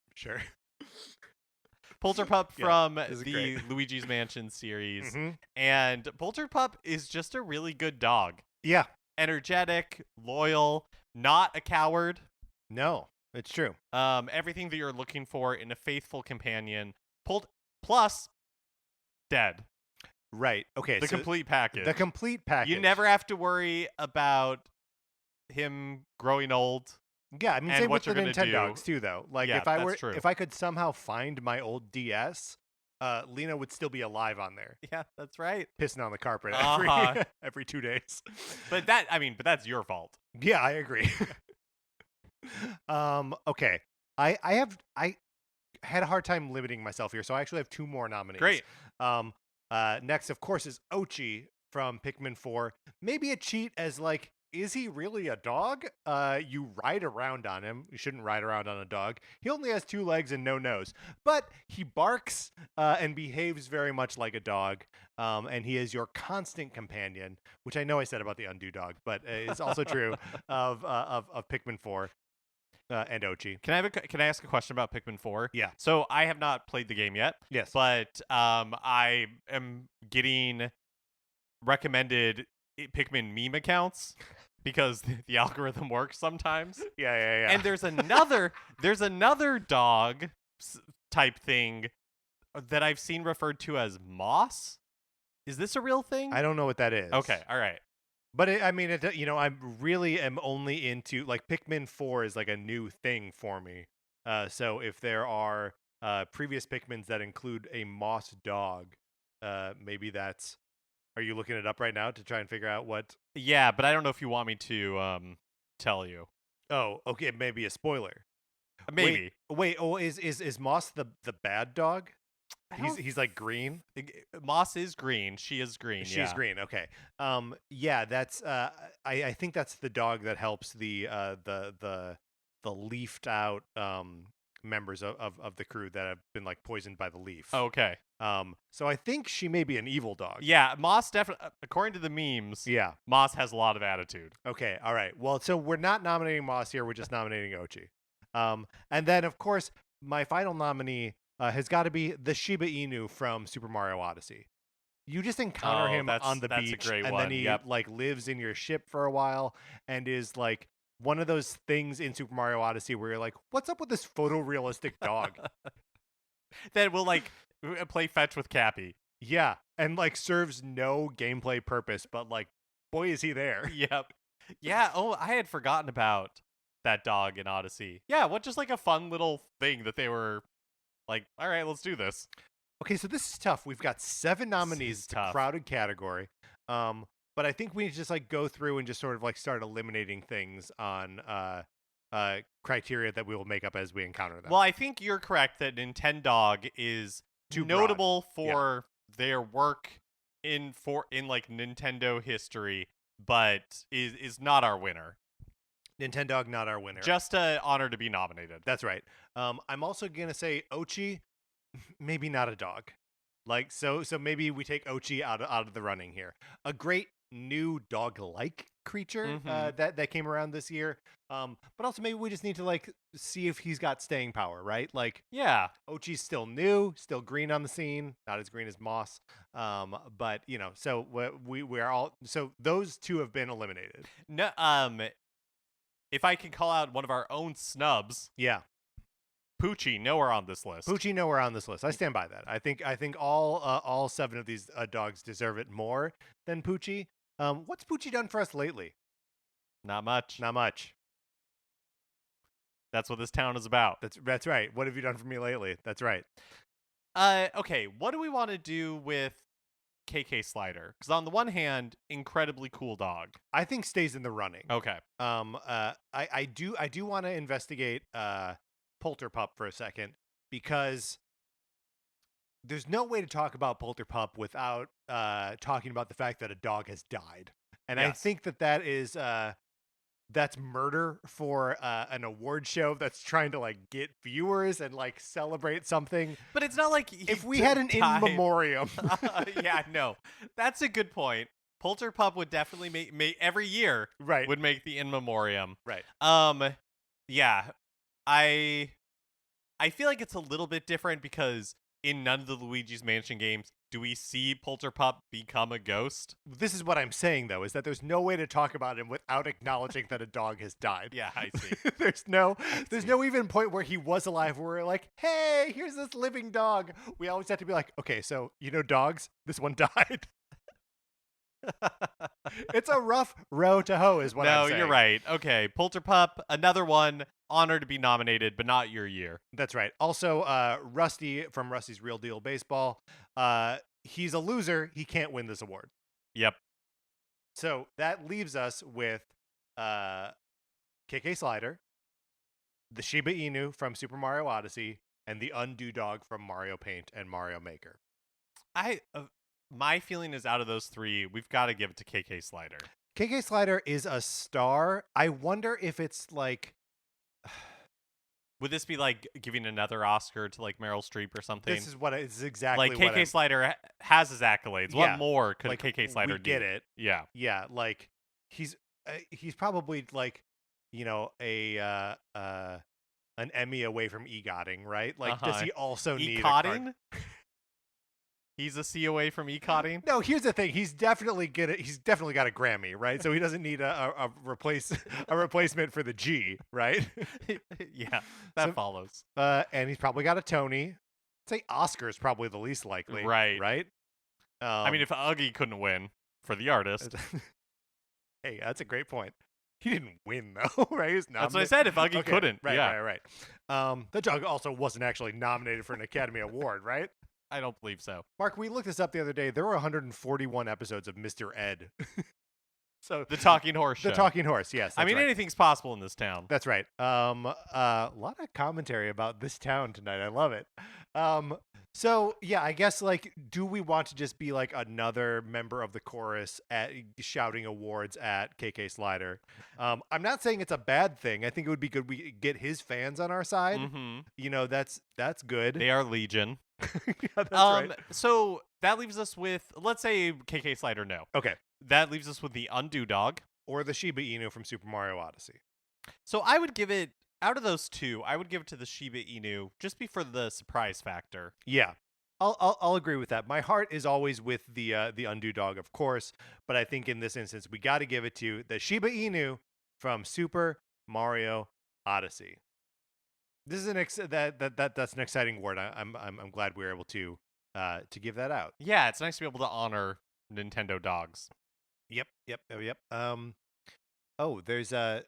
Polterpup Yeah, from this is the great. Luigi's Mansion series. Mhm. And Polterpup is just a really good dog. Yeah. Energetic, loyal, not a coward. No, it's true. Everything that you're looking for in a faithful companion. Plus, dead. Right. Okay. The So complete package. the complete package. You never have to worry about him growing old. Yeah, I mean, and same what with the you're gonna Nintendogs do. too, though. Like, Yeah, that's true. if I could somehow find my old DS, Lena would still be alive on there, Yeah, that's right. pissing on the carpet Uh-huh. every 2 days. But that's your fault. Yeah, I agree. Okay. I had a hard time limiting myself here, so I actually have 2 more nominees. Great. Next, of course, is Ochi from Pikmin 4. Maybe a cheat as like, is he really a dog? You ride around on him. You shouldn't ride around on a dog. He only has 2 legs and no nose, but he barks and behaves very much like a dog. And he is your constant companion, which I know I said about the Undo dog, but it's also true of Pikmin 4 and Ochi. Can I ask a question about Pikmin 4? Yeah. So I have not played the game yet. Yes. But I am getting recommended Pikmin meme accounts because the algorithm works sometimes. Yeah. And there's another dog type thing that I've seen referred to as Moss. Is this a real thing? I don't know what that is. Okay, all right. But I really am only into like Pikmin 4 is like a new thing for me. So if there are previous Pikmins that include a moss dog, maybe that's. Are you looking it up right now to try and figure out what? Yeah, but I don't know if you want me to tell you. Oh, okay, maybe a spoiler. Maybe. Wait. Oh, is Moss the bad dog? He's like green. Moss is green. She is green. She's green. Okay. Yeah. That's. I think that's the dog that helps the leafed out members of the crew that have been like poisoned by the leaf. Okay. So I think she may be an evil dog. Yeah, Moss definitely. According to the memes, Yeah. Moss has a lot of attitude. Okay. All right. Well, so we're not nominating Moss here. We're just nominating Ochi. And then of course my final nominee has got to be the Shiba Inu from Super Mario Odyssey. You just encounter him on the beach, a great and one. then he Yep. like lives in your ship for a while, and is like one of those things in Super Mario Odyssey where you're like, "What's up with this photorealistic dog?" That will like play fetch with Cappy. Yeah, and like serves no gameplay purpose, but like, boy, is he there. Yep. Yeah. Oh, I had forgotten about that dog in Odyssey. Yeah. What just like a fun little thing that they were like, all right, let's do this. Okay, so this is tough. We've got 7 nominees. It's a crowded category. But I think we need to just like go through and just sort of like start eliminating things on criteria that we will make up as we encounter them. Well, I think you're correct that Nintendog is Too notable for their work in like Nintendo history, but is not our winner. Nintendog, not our winner. Just an honor to be nominated. That's right. I'm also gonna say Ochi, maybe not a dog. Like so maybe we take Ochi out of the running here. A great new dog-like creature that came around this year. But also maybe we just need to like see if he's got staying power, right? Like, yeah, Ochi's still new, still green on the scene, not as green as Moss. But so we are all, so those 2 have been eliminated. No, if I can call out one of our own snubs, Yeah. Poochie, nowhere on this list. Poochie nowhere on this list. I stand by that. I think all 7 of these dogs deserve it more than Poochie. What's Poochie done for us lately? Not much. Not much. That's what this town is about. That's right. What have you done for me lately? That's right. Okay, what do we want to do with KK Slider? Because on the one hand, incredibly cool dog. I think stays in the running. Okay. I do want to investigate Polterpup for a second, because there's no way to talk about Polterpup without talking about the fact that a dog has died. And Yes. I think that is that's murder for an award show that's trying to like get viewers and like celebrate something. But it's not like If we had an in memoriam. Yeah, no. That's a good point. Polterpup would definitely make every year Right. would make the in memoriam. Right. Yeah. I feel like it's a little bit different because in none of the Luigi's Mansion games do we see Polterpup become a ghost. This is what I'm saying, though, is that there's no way to talk about him without acknowledging that a dog has died. Yeah, I see. there's no even point where he was alive where we're like, hey, here's this living dog. We always have to be like, okay, so dogs, this one died. It's a rough row to hoe is what I'm saying. No, you're right. Okay, Polterpup, another one, honored to be nominated, but not your year. That's right. Also, Rusty from Rusty's Real Deal Baseball, he's a loser. He can't win this award. Yep. So that leaves us with KK Slider, the Shiba Inu from Super Mario Odyssey, and the Undo Dog from Mario Paint and Mario Maker. My feeling is out of those three, we've got to give it to KK Slider. KK Slider is a star. I wonder if it's like... Would this be like giving another Oscar to like Meryl Streep or something? This is what it's exactly like what KK Slider has his accolades. Yeah. What more could like, KK Slider we do? get it. Yeah. Yeah, like he's probably like, an Emmy away from EGOTing, right? Like, does he also need EGOTing? He's a C away from EGOTing? No, here's the thing. He's definitely got a Grammy, right? So he doesn't need a replacement for the G, right? Yeah, that follows. And he's probably got a Tony. I'd say Oscar is probably the least likely. Right. Right? I mean, if Uggy couldn't win for the artist. Hey, that's a great point. He didn't win, though, right? He was That's what I said, if Uggy couldn't. Right, yeah. right. The dog also wasn't actually nominated for an Academy Award, right? I don't believe so. Mark, we looked this up the other day. There were 141 episodes of Mr. Ed. So the Talking Horse show. The Talking Horse, yes. I mean, right. anything's possible in this town. That's right. A lot of commentary about this town tonight. I love it. So, yeah, I guess, like, do we want to just be, like, another member of the chorus at shouting awards at KK Slider? I'm not saying it's a bad thing. I think it would be good we get his fans on our side. Mm-hmm. That's good. They are legion. Yeah, that's right. So that leaves us with, let's say KK Slider, no. Okay. That leaves us with the Undo Dog. Or the Shiba Inu from Super Mario Odyssey. So I would give it, out of those two, I would give it to the Shiba Inu just for the surprise factor. Yeah. I'll agree with that. My heart is always with the Undo Dog, of course, but I think in this instance we got to give it to the Shiba Inu from Super Mario Odyssey. This is that's an exciting award. I'm glad we were able to give that out. Yeah, it's nice to be able to honor Nintendo dogs. Yep. Oh, there's an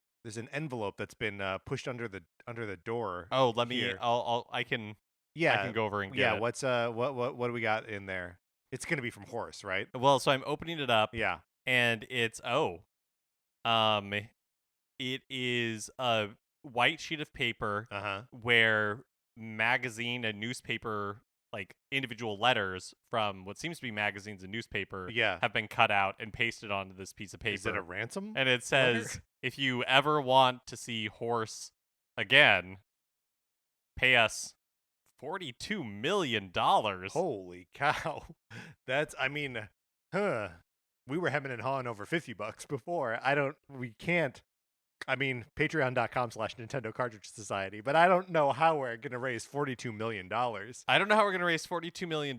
envelope that's been pushed under the door. Oh, let me. here. I can. Yeah, I can go over and get it. What's what do we got in there? It's gonna be from Horace, right? Well, so I'm opening it up. Yeah, and it's it is a white sheet of paper where magazine and newspaper, like individual letters from what seems to be magazines and newspaper, have been cut out and pasted onto this piece of paper. Is it a ransom? And it says, if you ever want to see Horse again, pay us $42 million. Holy cow. That's, I mean, we were hemming and hawing over $50 before. We can't. I mean, patreon.com/Nintendo Cartridge Society, but I don't know how we're going to raise $42 million. I don't know how we're going to raise $42 million.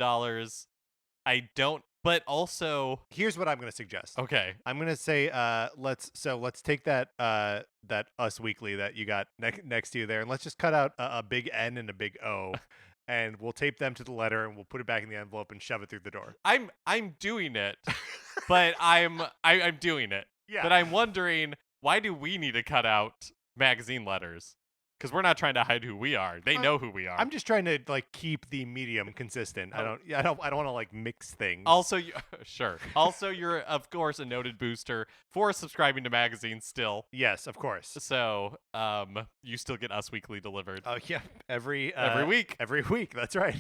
I don't, but also... Here's what I'm going to suggest. Okay. I'm going to say, let's take that Us Weekly that you got next to you there, and let's just cut out a big N and a big O, and we'll tape them to the letter, and we'll put it back in the envelope and shove it through the door. I'm doing it, but I'm doing it. Yeah. But I'm wondering... why do we need to cut out magazine letters? Because we're not trying to hide who we are. They know who we are. I'm just trying to keep the medium consistent. I don't want to mix things. Also, sure. Also, you're of course a noted booster for subscribing to magazines still. Yes, of course. So, you still get Us Weekly delivered. Oh yeah, every week. Every week. That's right.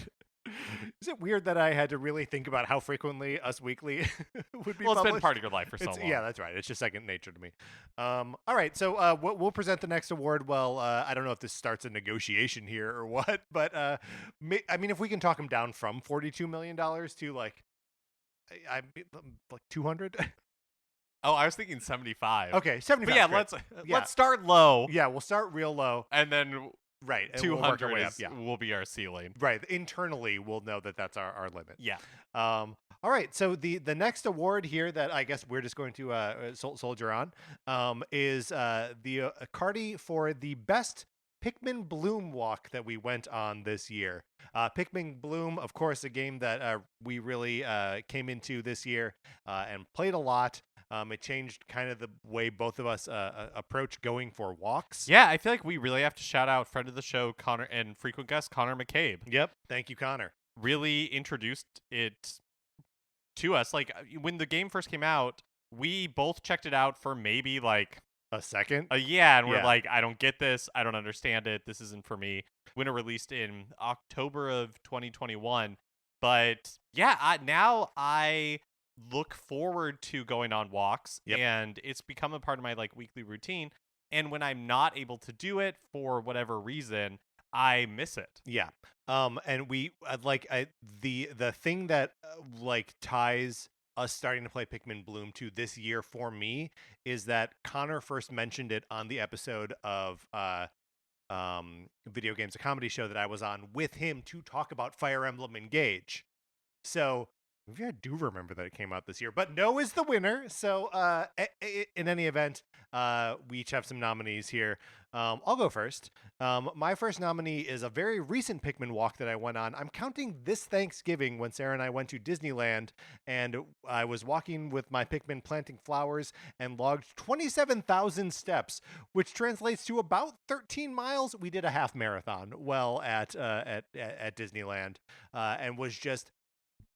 Is it weird that I had to really think about how frequently Us Weekly would be published? It's been part of your life for so long. Yeah, that's right. It's just second nature to me. All right, so we'll present the next award. Well, I don't know if this starts a negotiation here or what, but I mean, if we can talk him down from $42 million to like 200. Oh, I was thinking 75. Okay, 75. But yeah, let's start low. Yeah, we'll start real low, and then Right. And we'll work our 200 way up. is Yeah. will be our ceiling. Right. Internally, we'll know that that's our limit. Yeah. All right. So the next award here that I guess we're just going to soldier on is the Cardi for the best Pikmin Bloom walk that we went on this year. Pikmin Bloom, of course, a game that we really came into this year and played a lot. It changed kind of the way both of us approach going for walks. Yeah, I feel like we really have to shout out friend of the show, Connor, and frequent guest, Connor McCabe. Yep. Thank you, Connor. Really introduced it to us. Like, when the game first came out, we both checked it out for maybe like a second. And we're like, I don't get this. I don't understand it. This isn't for me. When it released in October of 2021. But yeah, now I look forward to going on walks, and it's become a part of my like weekly routine. And when I'm not able to do it for whatever reason, I miss it. Yeah. And we the thing that like ties us starting to play Pikmin Bloom to this year for me is that Connor first mentioned it on the episode of Video Games, a Comedy Show that I was on with him to talk about Fire Emblem Engage. So maybe I do remember that it came out this year, but no is the winner. So in any event, we each have some nominees here. I'll go first. My first nominee is a very recent Pikmin walk that I went on. I'm counting this Thanksgiving when Sarah and I went to Disneyland, and I was walking with my Pikmin planting flowers and logged 27,000 steps, which translates to about 13 miles. We did a half marathon at Disneyland, and was just,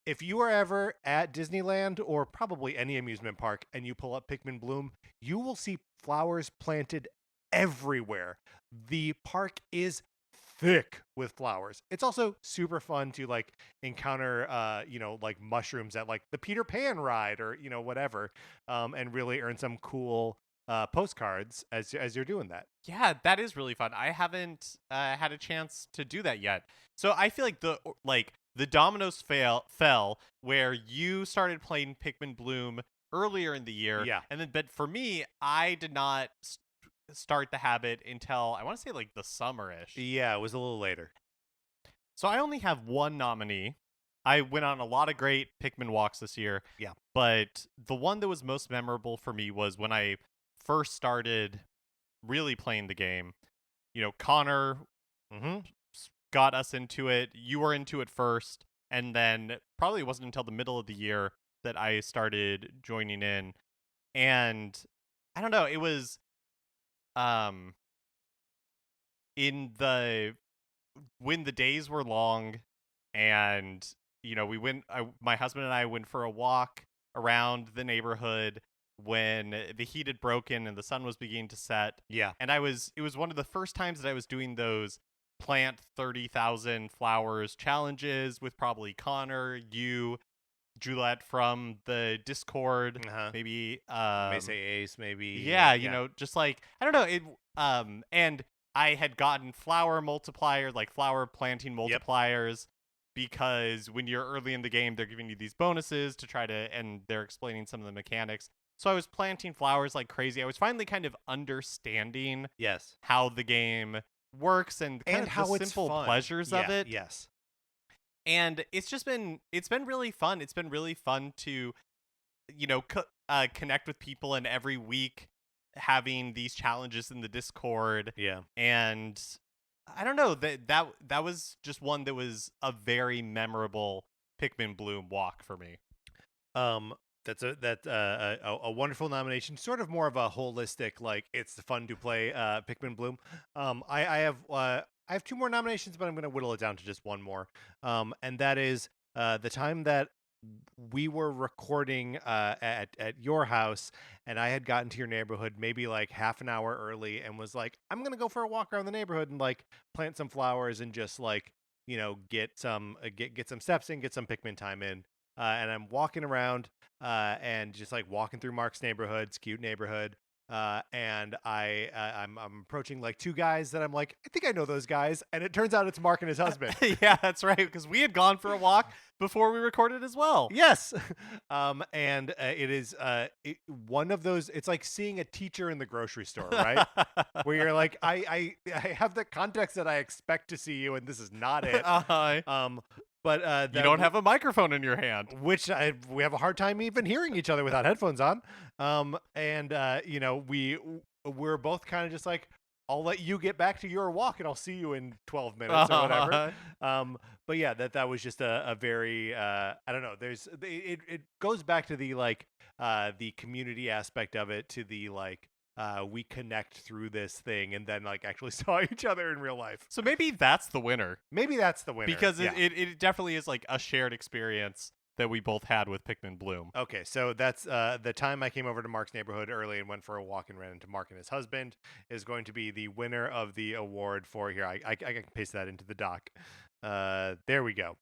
if you are ever at Disneyland or probably any amusement park and you pull up Pikmin Bloom, you will see flowers planted everywhere. The park is thick with flowers. It's also super fun to like encounter like mushrooms at like the Peter Pan ride or whatever, and really earn some cool postcards as you're doing that. Yeah, that is really fun. I haven't had a chance to do that yet. So I feel like the dominoes fell where you started playing Pikmin Bloom earlier in the year. Yeah. And then, but for me, I did not start the habit until I want to say like the summer-ish. Yeah, it was a little later. So I only have one nominee. I went on a lot of great Pikmin walks this year. Yeah. But the one that was most memorable for me was when I first started really playing the game. Connor got us into it. You were into it first. And then probably it wasn't until the middle of the year that I started joining in. And I don't know, it was when the days were long and my husband and I went for a walk around the neighborhood when the heat had broken and the sun was beginning to set. Yeah. And it was one of the first times that I was doing those plant 30,000 flowers challenges with probably Connor, you, Juliet from the Discord, maybe may say Ace, maybe. Yeah, just like I don't know, it and I had gotten flower multiplier, like flower planting multipliers, because when you're early in the game, they're giving you these bonuses to try to, and they're explaining some of the mechanics. So I was planting flowers like crazy. I was finally kind of understanding how the game works and kind of how the it's simple fun. pleasures of it. Yes. And it's been really fun. It's been really fun to, connect with people, and every week having these challenges in the Discord. Yeah. And I don't know, that was just one that was a very memorable Pikmin Bloom walk for me. That's a wonderful nomination. Sort of more of a holistic, like it's fun to play Pikmin Bloom. I have two more nominations, but I'm going to whittle it down to just one more. And that is the time that we were recording at your house, and I had gotten to your neighborhood maybe like half an hour early and was like, I'm going to go for a walk around the neighborhood and like plant some flowers and just like, get some steps in, get some Pikmin time in. And I'm walking around and just like walking through Mark's neighborhood. It's a cute neighborhood. and I'm approaching like two guys that I'm like, I think I know those guys, and it turns out it's Mark and his husband. Yeah, that's right. Because we had gone for a walk before we recorded as well. Yes. And it is one of those. It's like seeing a teacher in the grocery store, right? Where you're like, I have the context that I expect to see you, and this is not it. But you don't have a microphone in your hand, which we have a hard time even hearing each other without headphones on. And you know, we're both kind of just like, I'll let you get back to your walk, and I'll see you in 12 minutes or whatever. But yeah, that was just a very I don't know. There's it goes back to the like the community aspect of it, to the like we connect through this thing, and then like actually saw each other in real life. So maybe that's the winner. Maybe that's the winner, because it definitely is like a shared experience that we both had with Pikmin Bloom. Okay, so that's the time I came over to Mark's neighborhood early and went for a walk and ran into Mark and his husband is going to be the winner of the award for here. I can paste that into the doc. There we go.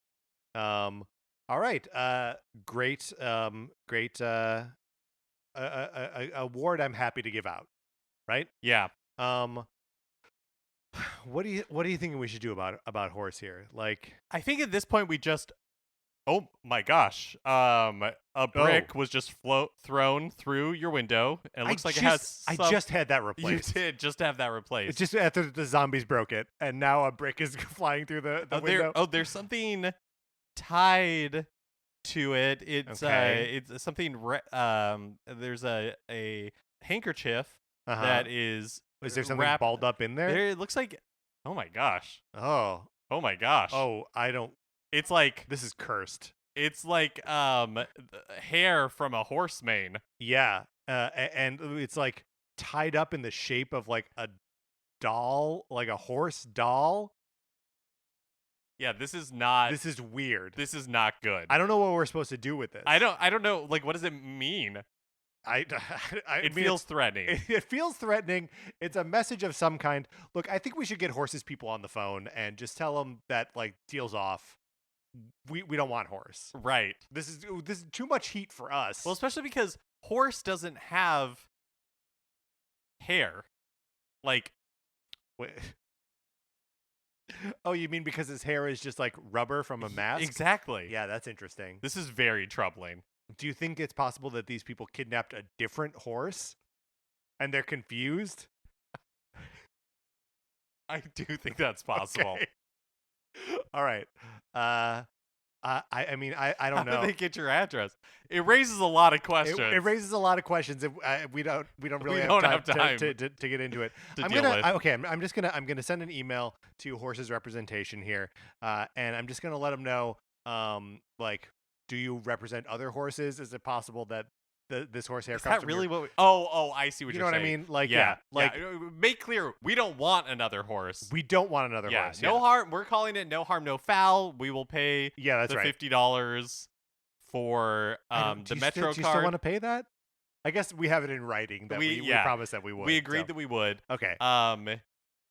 All right. Great. Great. Award I'm happy to give out. Right? Yeah. What do you think we should do about Horse here? Like, I think at this point we just. Oh my gosh! A brick was just thrown through your window. It looks like it has. I just had that replaced. You did just have that replaced. It's just after the zombies broke it, and now a brick is flying through the window. There's something tied to it. It's okay. It's something. There's a handkerchief that is. Is there something balled up in there? It looks like. Oh my gosh! Oh my gosh! Oh, I don't. It's like this is cursed. It's like hair from a horse mane. Yeah, and it's like tied up in the shape of like a doll, like a horse doll. Yeah, this is not. This is weird. This is not good. I don't know what we're supposed to do with this. I don't know. Like, what does it mean? It feels threatening. It feels threatening. It's a message of some kind. Look, I think we should get Horse's people on the phone and just tell them that like deal's off. We don't want Horse. Right. This is too much heat for us. Well, especially because Horse doesn't have hair. Like, wait. Oh, you mean because his hair is just like rubber from a mask? Exactly. Yeah, that's interesting. This is very troubling. Do you think it's possible that these people kidnapped a different horse and they're confused? I do think that's possible. Okay. All right. I mean, I don't know. How did they get your address? It raises a lot of questions. It raises a lot of questions. We don't really have time to get into it. I'm just gonna send an email to Horse's representation here, and I'm just gonna let them know, like, do you represent other horses? Is it possible that this horsehair comes from really your... what I see what you you're know saying. What I mean? Like, yeah, like, make clear we don't want another horse. We don't want another horse. No harm. We're calling it no harm, no foul. We will pay that's the right. $50 for the Metro card. Do you still want to pay that? I guess we have it in writing that we promised that we would. We agreed that we would. Okay.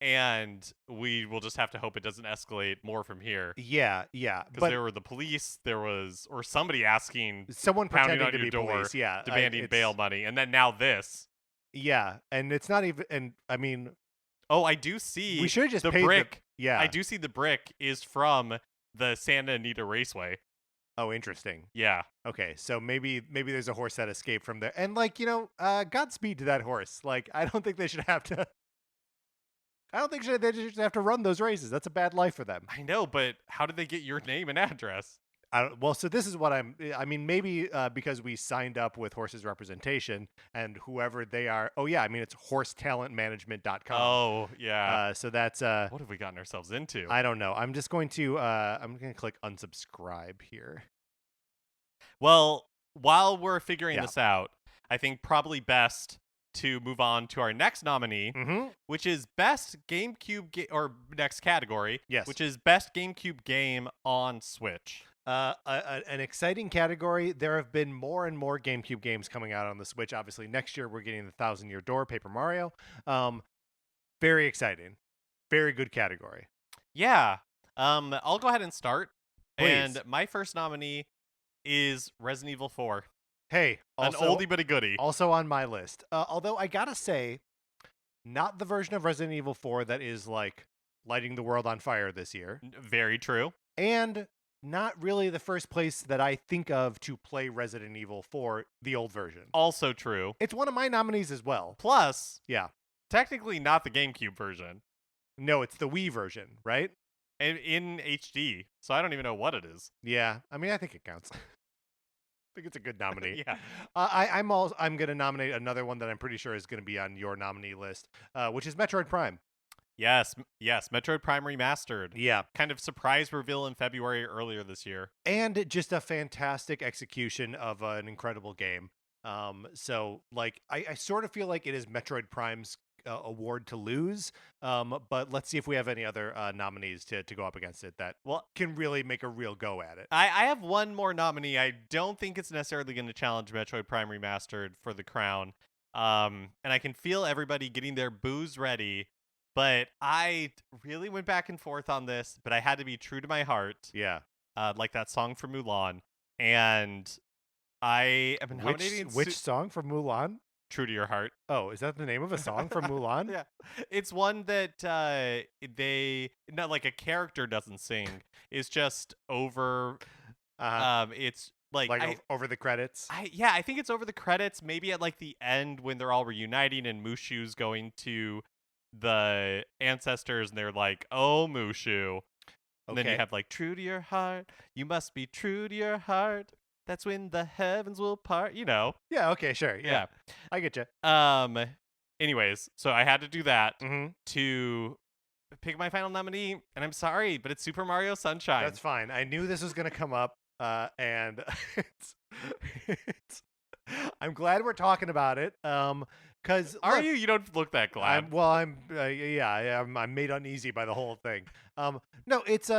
And we will just have to hope it doesn't escalate more from here. Yeah. Because there were the police, or somebody asking, someone pounding pretending on to your be door, police, demanding bail money, and then now this. Yeah, and it's not even. And I mean, I do see. We should have just the paid brick. I do see the brick is from the Santa Anita Raceway. Oh, interesting. Yeah. Okay, so maybe there's a horse that escaped from there, and like Godspeed to that horse. Like, I don't think they should have to. I don't think they just have to run those races. That's a bad life for them. I know, but how did they get your name and address? Well, so this is what I mean, maybe because we signed up with Horse's representation and whoever they are. Oh, yeah. I mean, it's horsetalentmanagement.com. Oh, yeah. So that's... what have we gotten ourselves into? I don't know. I'm just going to... I'm going to click unsubscribe here. Well, while we're figuring this out, I think probably best to move on to our next nominee, which is Best GameCube or next category, which is Best GameCube Game on Switch. An exciting category. There have been more and more GameCube games coming out on the Switch. Obviously, next year we're getting the Thousand Year Door, Paper Mario. Very exciting. Very good category. Yeah. I'll go ahead and start. Please. And my first nominee is Resident Evil 4. Hey, An oldie but a goodie. also on my list. Although I gotta say, not the version of Resident Evil 4 that is like lighting the world on fire this year, Very true. and not really the first place that I think of to play Resident Evil 4, the old version. Also true. It's one of my nominees as well. Plus, Yeah. technically not the GameCube version. No, it's the Wii version, right? In HD, so I don't even know what it is. Yeah. I mean, I think it counts. I think it's a good nominee. Yeah. I'm gonna nominate another one that I'm pretty sure is gonna be on your nominee list, which is Metroid Prime. Yes, Metroid Prime Remastered. Yeah. Kind of surprise reveal in February earlier this year. And just a fantastic execution of an incredible game. So like I sort of feel like it is Metroid Prime's award to lose. But let's see if we have any other nominees to go up against it that can really make a real go at it. I have one more nominee. I don't think it's necessarily going to challenge Metroid Prime Remastered for the crown. And I can feel everybody getting their booze ready. But I really went back and forth on this, but I had to be true to my heart. Yeah. Like that song from Mulan. And I am nominating which song from Mulan? True to Your Heart. Oh, is that the name of a song from Mulan? Yeah. It's one that not like a character doesn't sing. It's just over it's like over the credits. I think it's over the credits, maybe at like the end when they're all reuniting and Mushu's going to the ancestors and they're like, "Oh, Mushu." And then you have like true to your heart, you must be true to your heart. That's when the heavens will part, you know. Yeah, okay, sure. Yeah. I get you. Anyways, so I had to do that Mm-hmm. to pick my final nominee, and I'm sorry, but it's Super Mario Sunshine. That's fine. I knew this was going to come up, and I'm glad we're talking about it. Because are you? You don't look that glad. I'm made uneasy by the whole thing. No, it's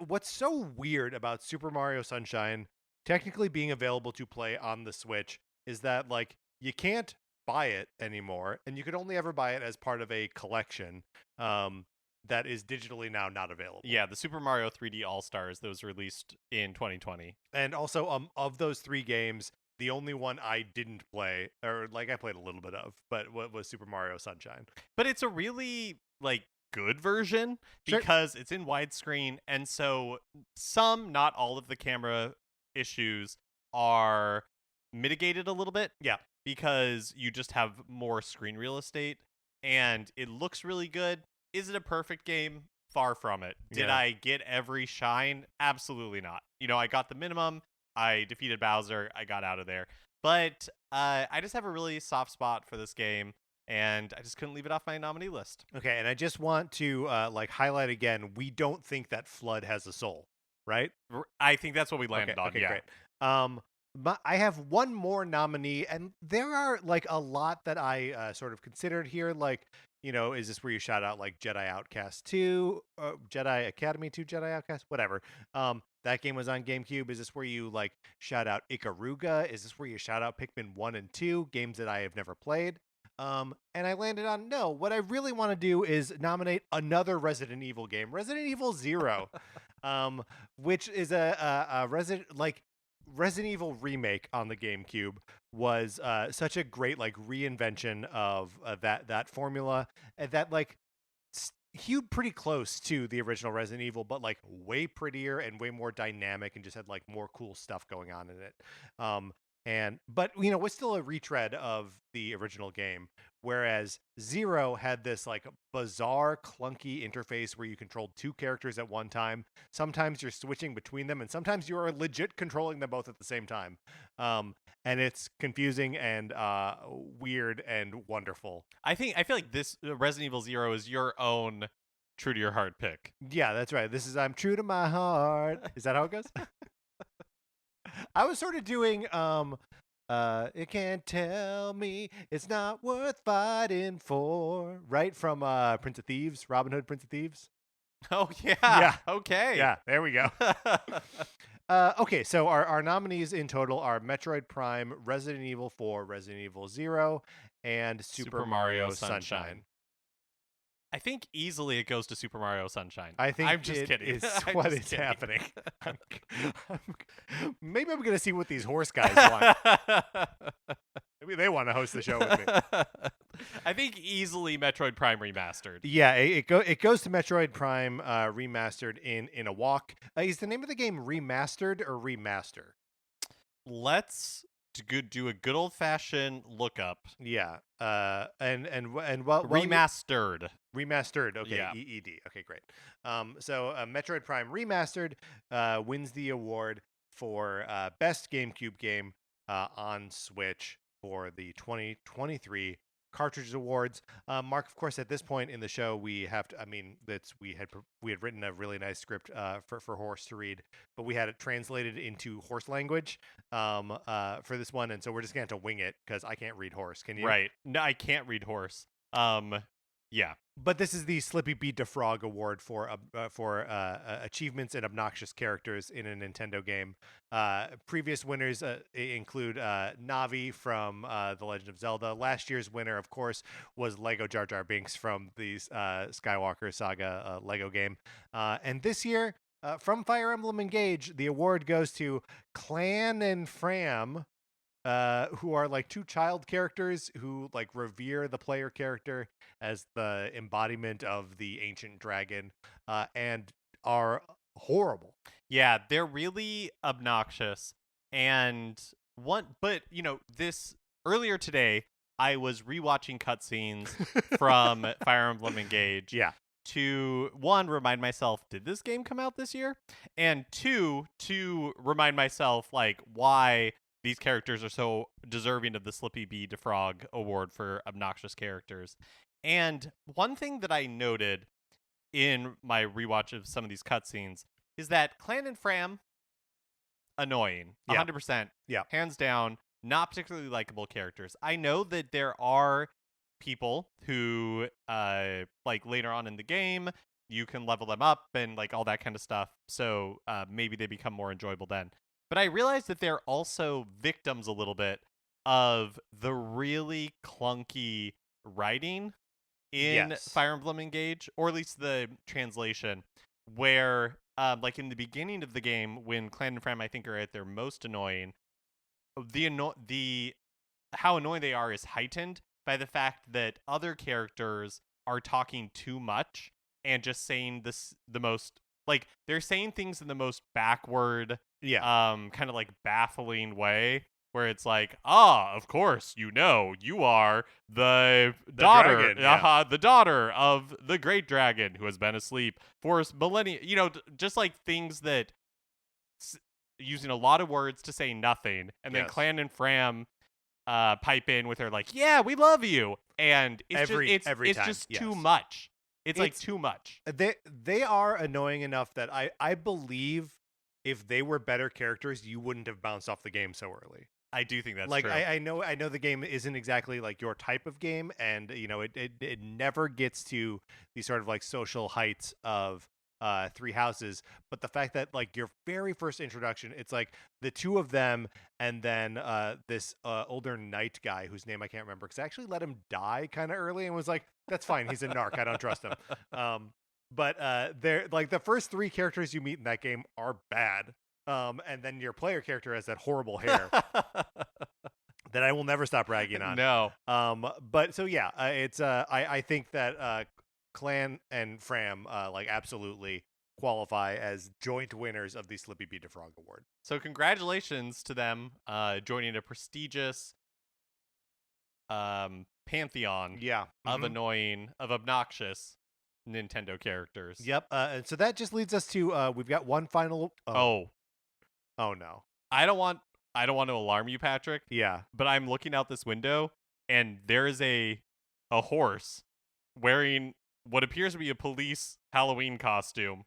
what's so weird about Super Mario Sunshine technically being available to play on the Switch is that like you can't buy it anymore, and you could only ever buy it as part of a collection that is digitally now not available. Yeah, the Super Mario 3D All-Stars that was released in 2020. And also of those 3 games, the only one I didn't play, or like I played a little bit of, but what was Super Mario Sunshine. But it's a really like good version because it's in widescreen, and so some, not all of the camera issues are mitigated a little bit. Yeah. Because you just have more screen real estate, and it looks really good. Is it a perfect game? Far from it. Did I get every shine? Absolutely not. You know, I got the minimum. I defeated Bowser. I got out of there. But I just have a really soft spot for this game, and I just couldn't leave it off my nominee list. Okay, and I just want to highlight again, we don't think that Flood has a soul, right? I think that's what we landed on. Okay, yeah. Great. But I have one more nominee, and there are like a lot that I sort of considered here. Like, you know, is this where you shout out like Jedi Outcast 2, Jedi Academy 2, Jedi Outcast, whatever? That game was on GameCube. Is this where you like shout out Ikaruga? Is this where you shout out Pikmin 1 and 2, games that I have never played? And I landed on no. What I really want to do is nominate another Resident Evil game, Resident Evil 0, which is a Resident Evil remake on the GameCube. Was such a great like reinvention of that formula, and that like hewed pretty close to the original Resident Evil, but like way prettier and way more dynamic, and just had like more cool stuff going on in it. But you know, was still a retread of the original game, whereas Zero had this like bizarre, clunky interface where you controlled 2 characters at one time. Sometimes you're switching between them, and sometimes you are legit controlling them both at the same time. And it's confusing and weird and wonderful. I feel like this Resident Evil 0 is your own true to your heart pick. Yeah, that's right. This is I'm true to my heart. Is that how it goes? I was sort of doing you can't tell me it's not worth fighting for, right, from Prince of Thieves, Robin Hood, Prince of Thieves. Oh yeah. Okay. Yeah, there we go. Okay, so our nominees in total are Metroid Prime, Resident Evil 4, Resident Evil 0, and Super Mario Sunshine. I think easily it goes to Super Mario Sunshine. I think I'm just kidding. is I'm what just is kidding. happening. Maybe I'm gonna see what these horse guys want. Maybe they want to host the show with me. I think easily Metroid Prime Remastered. Yeah, it goes to Metroid Prime remastered in a walk. Is the name of the game remastered or remaster? Let's do a good old fashioned lookup. Yeah. And well, Remastered. Remastered. Okay. Yeah. EED. Okay, great. So Metroid Prime Remastered wins the award for best GameCube game on Switch for the 2023 Cartridge Awards. Mark, of course, at this point in the show, we have to. I mean, we had written a really nice script for Horse to read, but we had it translated into horse language for this one, and so we're just gonna have to wing it because I can't read horse. Can you? Right. No, I can't read horse. Yeah. But this is the Slippy Beat the Frog Award for achievements and obnoxious characters in a Nintendo game. Previous winners include Navi from The Legend of Zelda. Last year's winner, of course, was Lego Jar Jar Binks from the Skywalker Saga Lego game. And this year, from Fire Emblem Engage, the award goes to Clan and Fram, who are like two child characters who like revere the player character as the embodiment of the ancient dragon, and are horrible. Yeah, they're really obnoxious. And but this earlier today, I was rewatching cutscenes from Fire Emblem Engage. Yeah. To one, remind myself, did this game come out this year? And two, to remind myself like why these characters are so deserving of the Slippy B. DeFrog Award for obnoxious characters. And one thing that I noted in my rewatch of some of these cutscenes is that Clan and Fram, annoying. 100%. Yeah. Hands down, not particularly likable characters. I know that there are people who, like later on in the game, you can level them up and like all that kind of stuff. So maybe they become more enjoyable then. But I realized that they're also victims a little bit of the really clunky writing in Fire Emblem Engage, or at least the translation, where like in the beginning of the game, when Clan and Fram I think are at their most annoying, the how annoying they are is heightened by the fact that other characters are talking too much and just saying the most, like they're saying things in the most backward, kind of like baffling way, where it's like, of course, you are the daughter, dragon, the daughter of the great dragon who has been asleep for millennia. Just like things that using a lot of words to say nothing, and then Clan and Fram pipe in with her like, yeah, we love you, and it's just too much. It's like too much. They are annoying enough that I believe if they were better characters, you wouldn't have bounced off the game so early. I do think that's like true. I know the game isn't exactly like your type of game, and it never gets to these sort of like social heights of Three Houses, but the fact that like your very first introduction, it's like the two of them and then this older knight guy whose name I can't remember because I actually let him die kind of early and was like, that's fine, he's a narc, I don't trust him. But they're like the first three characters you meet in that game are bad. And then your player character has that horrible hair that I will never stop ragging on. No. But so yeah, it's I think that Clan and Fram like absolutely qualify as joint winners of the Slippy Beat the Frog Award. So congratulations to them joining a prestigious pantheon of obnoxious Nintendo characters. Yep. And so that just leads us to we've got one final Oh no. I don't want to alarm you, Patrick. Yeah. But I'm looking out this window and there is a horse wearing what appears to be a police Halloween costume,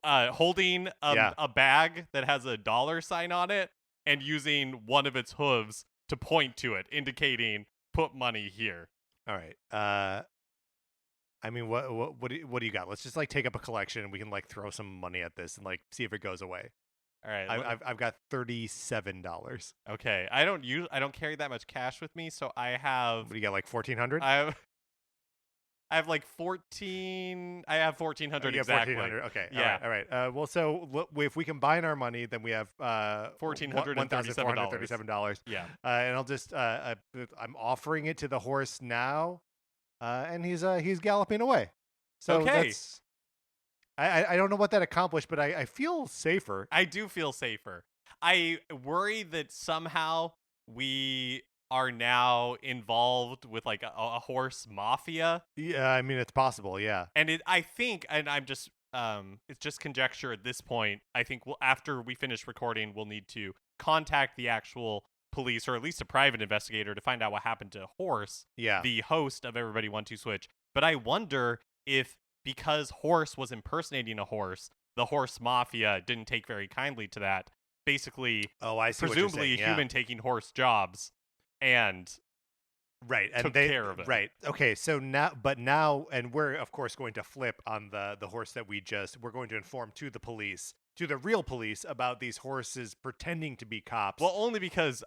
holding a bag that has a dollar sign on it and using one of its hooves to point to it, indicating put money here. All right. I mean, what do you got? Let's just like take up a collection and we can like throw some money at this and like see if it goes away. All right, I've got $37. Okay, I don't carry that much cash with me, so I have. What do you got? Like 1,400? I have like 14. I have 1,400 You have exactly. 1,400. Okay. Yeah. All right. Well, so if we combine our money, then we have $1,437. Yeah. And I'll just I'm offering it to the horse now, and he's galloping away. So Okay. that's I don't know what that accomplished, but I feel safer. I do feel safer. I worry that somehow we are now involved with like a horse mafia. Yeah, I mean it's possible. Yeah. And I think, and I'm just, it's just conjecture at this point. I think after we finish recording, we'll need to contact the actual police, or at least a private investigator, to find out what happened to Horse, Yeah. the host of Everybody 1-2-Switch. But I wonder if, because Horse was impersonating a horse, the horse mafia didn't take very kindly to that. Basically, I see what you're presumably saying, a human taking horse jobs, and right, and took they care of it. Right. Okay. So now, and we're of course going to flip on the horse that we're going to inform to the police, to the real police, about these horses pretending to be cops. Well, only because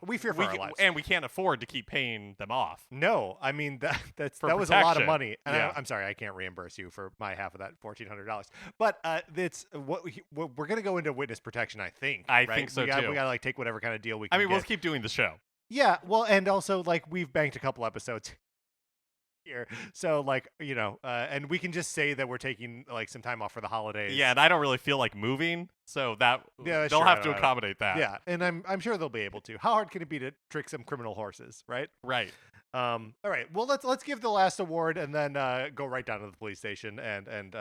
we fear for our lives, and we can't afford to keep paying them off. No, I mean that was a lot of money, and I'm sorry, I can't reimburse you for my half of that $1,400. But it's we're gonna go into witness protection. I think. I think so too. We gotta like take whatever kind of deal we can. We'll keep doing the show. Yeah, well, and also like we've banked a couple episodes here, so like and we can just say that we're taking like some time off for the holidays. Yeah, and I don't really feel like moving, so they'll have to accommodate that. Yeah, and I'm sure they'll be able to. How hard can it be to trick some criminal horses, right? Right. All right. Well, let's give the last award and then go right down to the police station and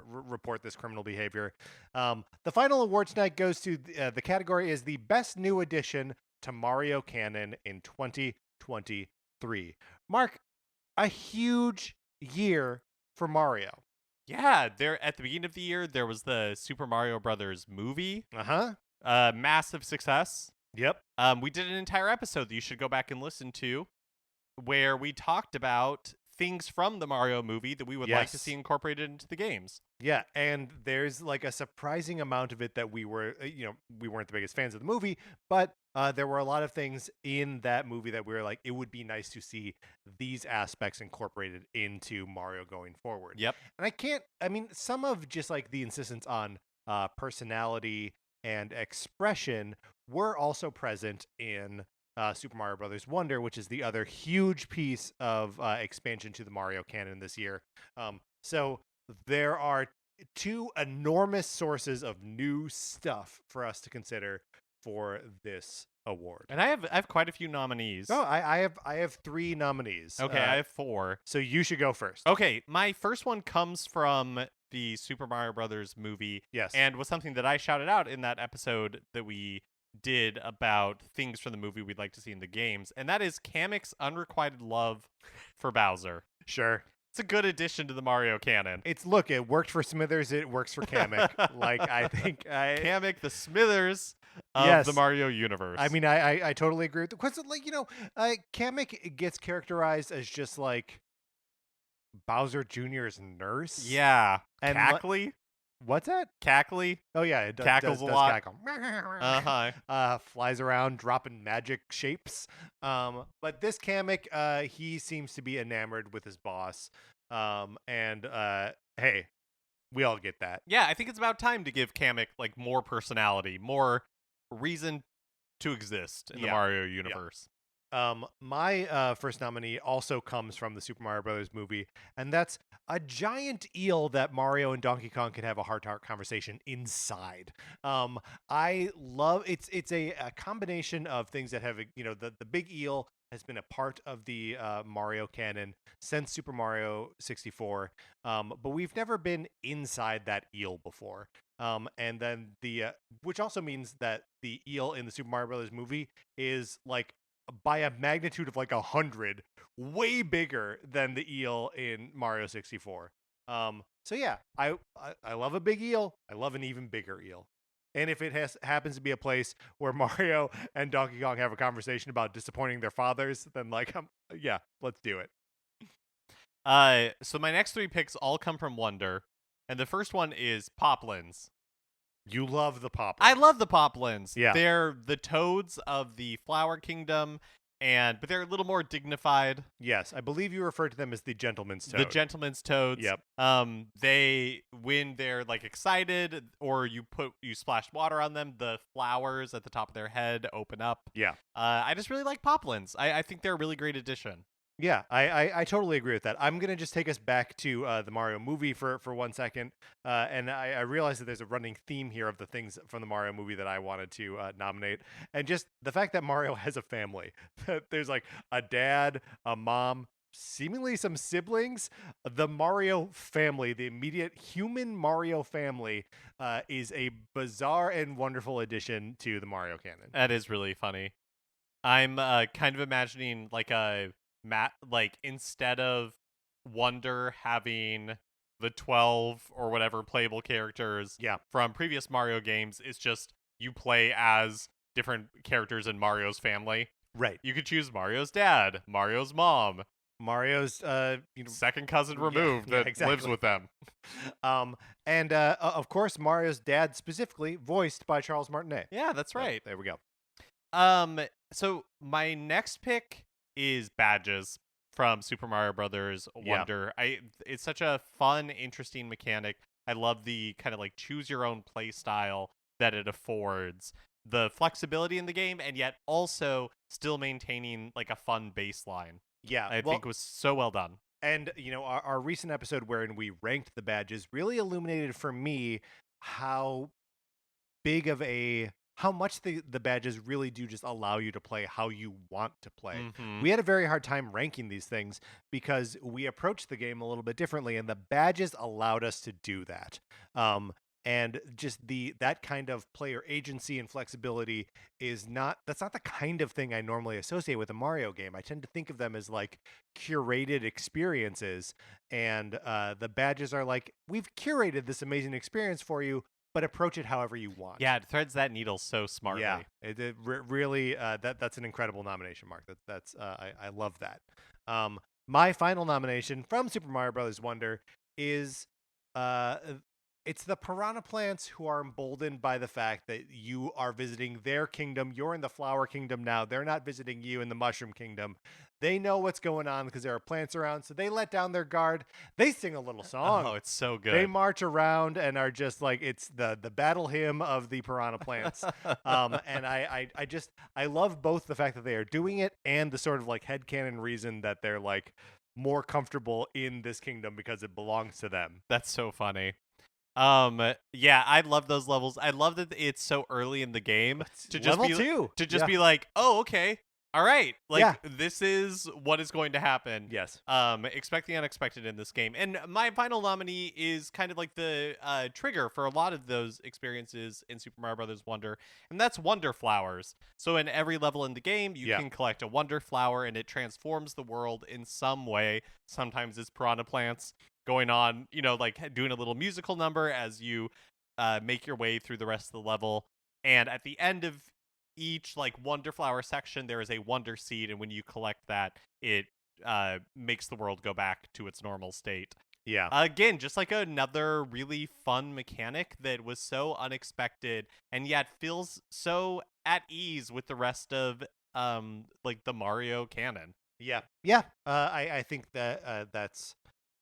report this criminal behavior. The final award tonight goes to the category is the best new addition to Mario canon in 2023. Mark, a huge year for Mario. Yeah, there at the beginning of the year there was the Super Mario Brothers movie. Massive success. Yep. We did an entire episode that you should go back and listen to, where we talked about things from the Mario movie that we would like to see incorporated into the games. Yeah, and there's like a surprising amount of it that we were, we weren't the biggest fans of the movie, but there were a lot of things in that movie that we were like, it would be nice to see these aspects incorporated into Mario going forward. Yep. And some of just like the insistence on personality and expression were also present in Super Mario Brothers Wonder, which is the other huge piece of expansion to the Mario canon this year. So there are two enormous sources of new stuff for us to consider for this award. And I have quite a few nominees. Oh, I have 3 nominees. Okay, I have 4. So you should go first. Okay, my first one comes from the Super Mario Brothers movie. Yes. And was something that I shouted out in that episode that we did about things from the movie we'd like to see in the games, and that is Kamek's unrequited love for Bowser. Sure. It's a good addition to the Mario canon. It worked for Smithers, it works for Kamek. I think Kamek, the Smithers of the Mario universe. I mean, I totally agree with the question. Kamek gets characterized as just like Bowser Jr.'s nurse. Yeah. And Cackly? What's that? Cackly? Oh yeah, it cackles does a lot. Cackle. Flies around dropping magic shapes. But this Kamek, he seems to be enamored with his boss. Hey, we all get that. Yeah, I think it's about time to give Kamek like more personality, more reason to exist in the Mario universe. My first nominee also comes from the Super Mario Brothers movie, and that's a giant eel that Mario and Donkey Kong can have a heart-to-heart conversation inside. I love it's a combination of things that have the big eel has been a part of the Mario canon since Super Mario 64, but we've never been inside that eel before. And then which also means that the eel in the Super Mario Brothers movie is like by a magnitude of like 100, way bigger than the eel in Mario 64. So yeah, I love a big eel. I love an even bigger eel. And if it happens to be a place where Mario and Donkey Kong have a conversation about disappointing their fathers, then yeah, let's do it. So my next 3 picks all come from Wonder, and the first one is Poplins. You love the Poplins. I love the Poplins. Yeah. They're the toads of the Flower Kingdom, but they're a little more dignified. Yes, I believe you refer to them as the gentleman's toad. The gentleman's toads. Yep. They when they're like excited or you splash water on them, the flowers at the top of their head open up. Yeah. I just really like poplins. I think they're a really great addition. Yeah, I totally agree with that. I'm gonna just take us back to the Mario movie for 1 second, and I realize that there's a running theme here of the things from the Mario movie that I wanted to nominate, and just the fact that Mario has a family. There's like a dad, a mom, seemingly some siblings. The Mario family, the immediate human Mario family, is a bizarre and wonderful addition to the Mario canon. That is really funny. I'm kind of imagining like instead of Wonder having the 12 or whatever playable characters from previous Mario games, it's just you play as different characters in Mario's family. Right. You could choose Mario's dad, Mario's mom, Mario's second cousin removed that lives with them. And of course Mario's dad specifically voiced by Charles Martinet. Yeah, that's right. There we go. So my next pick is badges from Super Mario Brothers Wonder. It's such a fun, interesting mechanic. I love the kind of like choose your own play style that it affords. The flexibility in the game, and yet also still maintaining like a fun baseline. Yeah, I think was so well done. And our recent episode wherein we ranked the badges really illuminated for me how much the badges really do just allow you to play how you want to play. Mm-hmm. We had a very hard time ranking these things because we approached the game a little bit differently, and the badges allowed us to do that. And just that kind of player agency and flexibility that's not the kind of thing I normally associate with a Mario game. I tend to think of them as like curated experiences, and the badges are like, we've curated this amazing experience for you, but approach it however you want. Yeah, it threads that needle so smartly. Yeah, it really that's an incredible nomination, Mark. I love that. My final nomination from Super Mario Brothers Wonder is it's the piranha plants who are emboldened by the fact that you are visiting their kingdom. You're in the flower kingdom now. They're not visiting you in the mushroom kingdom. They know what's going on because there are plants around, so they let down their guard. They sing a little song. Oh, it's so good. They march around and are just like, it's the battle hymn of the piranha plants. And I love both the fact that they are doing it and the sort of like headcanon reason that they're like more comfortable in this kingdom because it belongs to them. That's so funny. Yeah, I love those levels. I love that it's so early in the game to just level 2 to just be like, oh, okay, all right, like Yeah. this is what is going to happen. Yes. Expect the unexpected in this game. And my final nominee is kind of like the trigger for a lot of those experiences in Super Mario Brothers Wonder, and that's Wonder Flowers. So in every level in the game, you can collect a Wonder Flower, and it transforms the world in some way. Sometimes it's piranha plants going on, like doing a little musical number as you make your way through the rest of the level. And at the end of each like Wonder Flower section, there is a Wonder Seed, and when you collect that, it makes the world go back to its normal state. Yeah. Again, just like another really fun mechanic that was so unexpected and yet feels so at ease with the rest of like the Mario canon. Yeah. I think that that's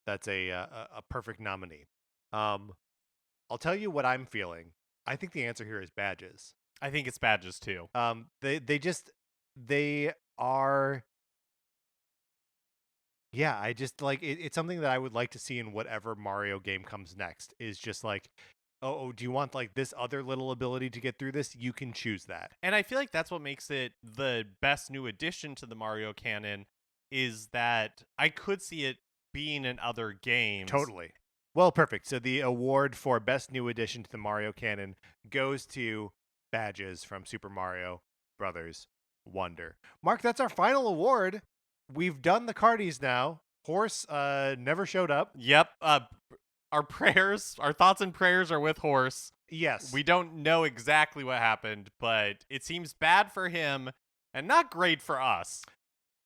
a perfect nominee. I'll tell you what I'm feeling. I think the answer here is badges. I think it's badges too. They are. Yeah, I just like it's something that I would like to see in whatever Mario game comes next. Is just like, oh, do you want like this other little ability to get through this? You can choose that. And I feel like that's what makes it the best new addition to the Mario canon, is that I could see it being in other games. Totally. Well, perfect. So the award for best new addition to the Mario canon goes to badges from Super Mario Brothers Wonder. Mark, that's our final award. We've done the Cardies now. Horse never showed up. Yep. Our thoughts and prayers are with Horse. Yes. We don't know exactly what happened, but it seems bad for him and not great for us.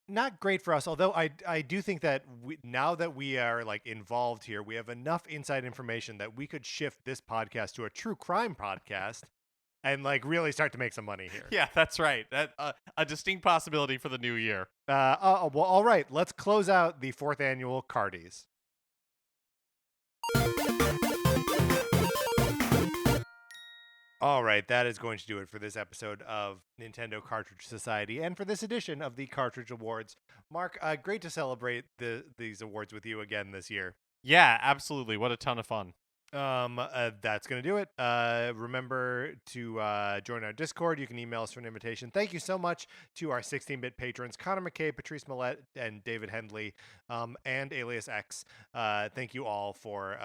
Not great for us, although I do think that now that we are like involved here, we have enough inside information that we could shift this podcast to a true crime podcast and like really start to make some money here. Yeah, that's right. That a distinct possibility for the new year. Well, all right. Let's close out the 4th annual Cardies. All right, that is going to do it for this episode of Nintendo Cartridge Society and for this edition of the Cartridge Awards. Mark, great to celebrate these awards with you again this year. Yeah, absolutely. What a ton of fun. That's going to do it. Remember to join our Discord. You can email us for an invitation. Thank you so much to our 16-bit patrons, Connor McKay, Patrice Millette, and David Hendley, and Alias X. Thank you all for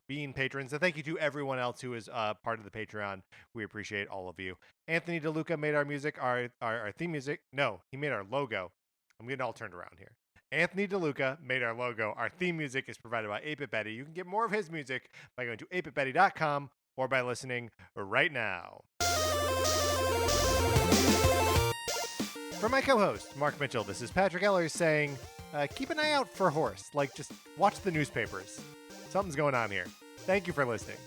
being patrons. And thank you to everyone else who is part of the Patreon. We appreciate all of you. Anthony DeLuca made our music, our theme music. No, he made our logo. I'm getting all turned around here. Anthony DeLuca made our logo. Our theme music is provided by 8-Bit Betty. You can get more of his music by going to 8bitbetty.com or by listening right now. For my co-host, Mark Mitchell, this is Patrick Ellers saying, keep an eye out for Horse. Like, just watch the newspapers. Something's going on here. Thank you for listening.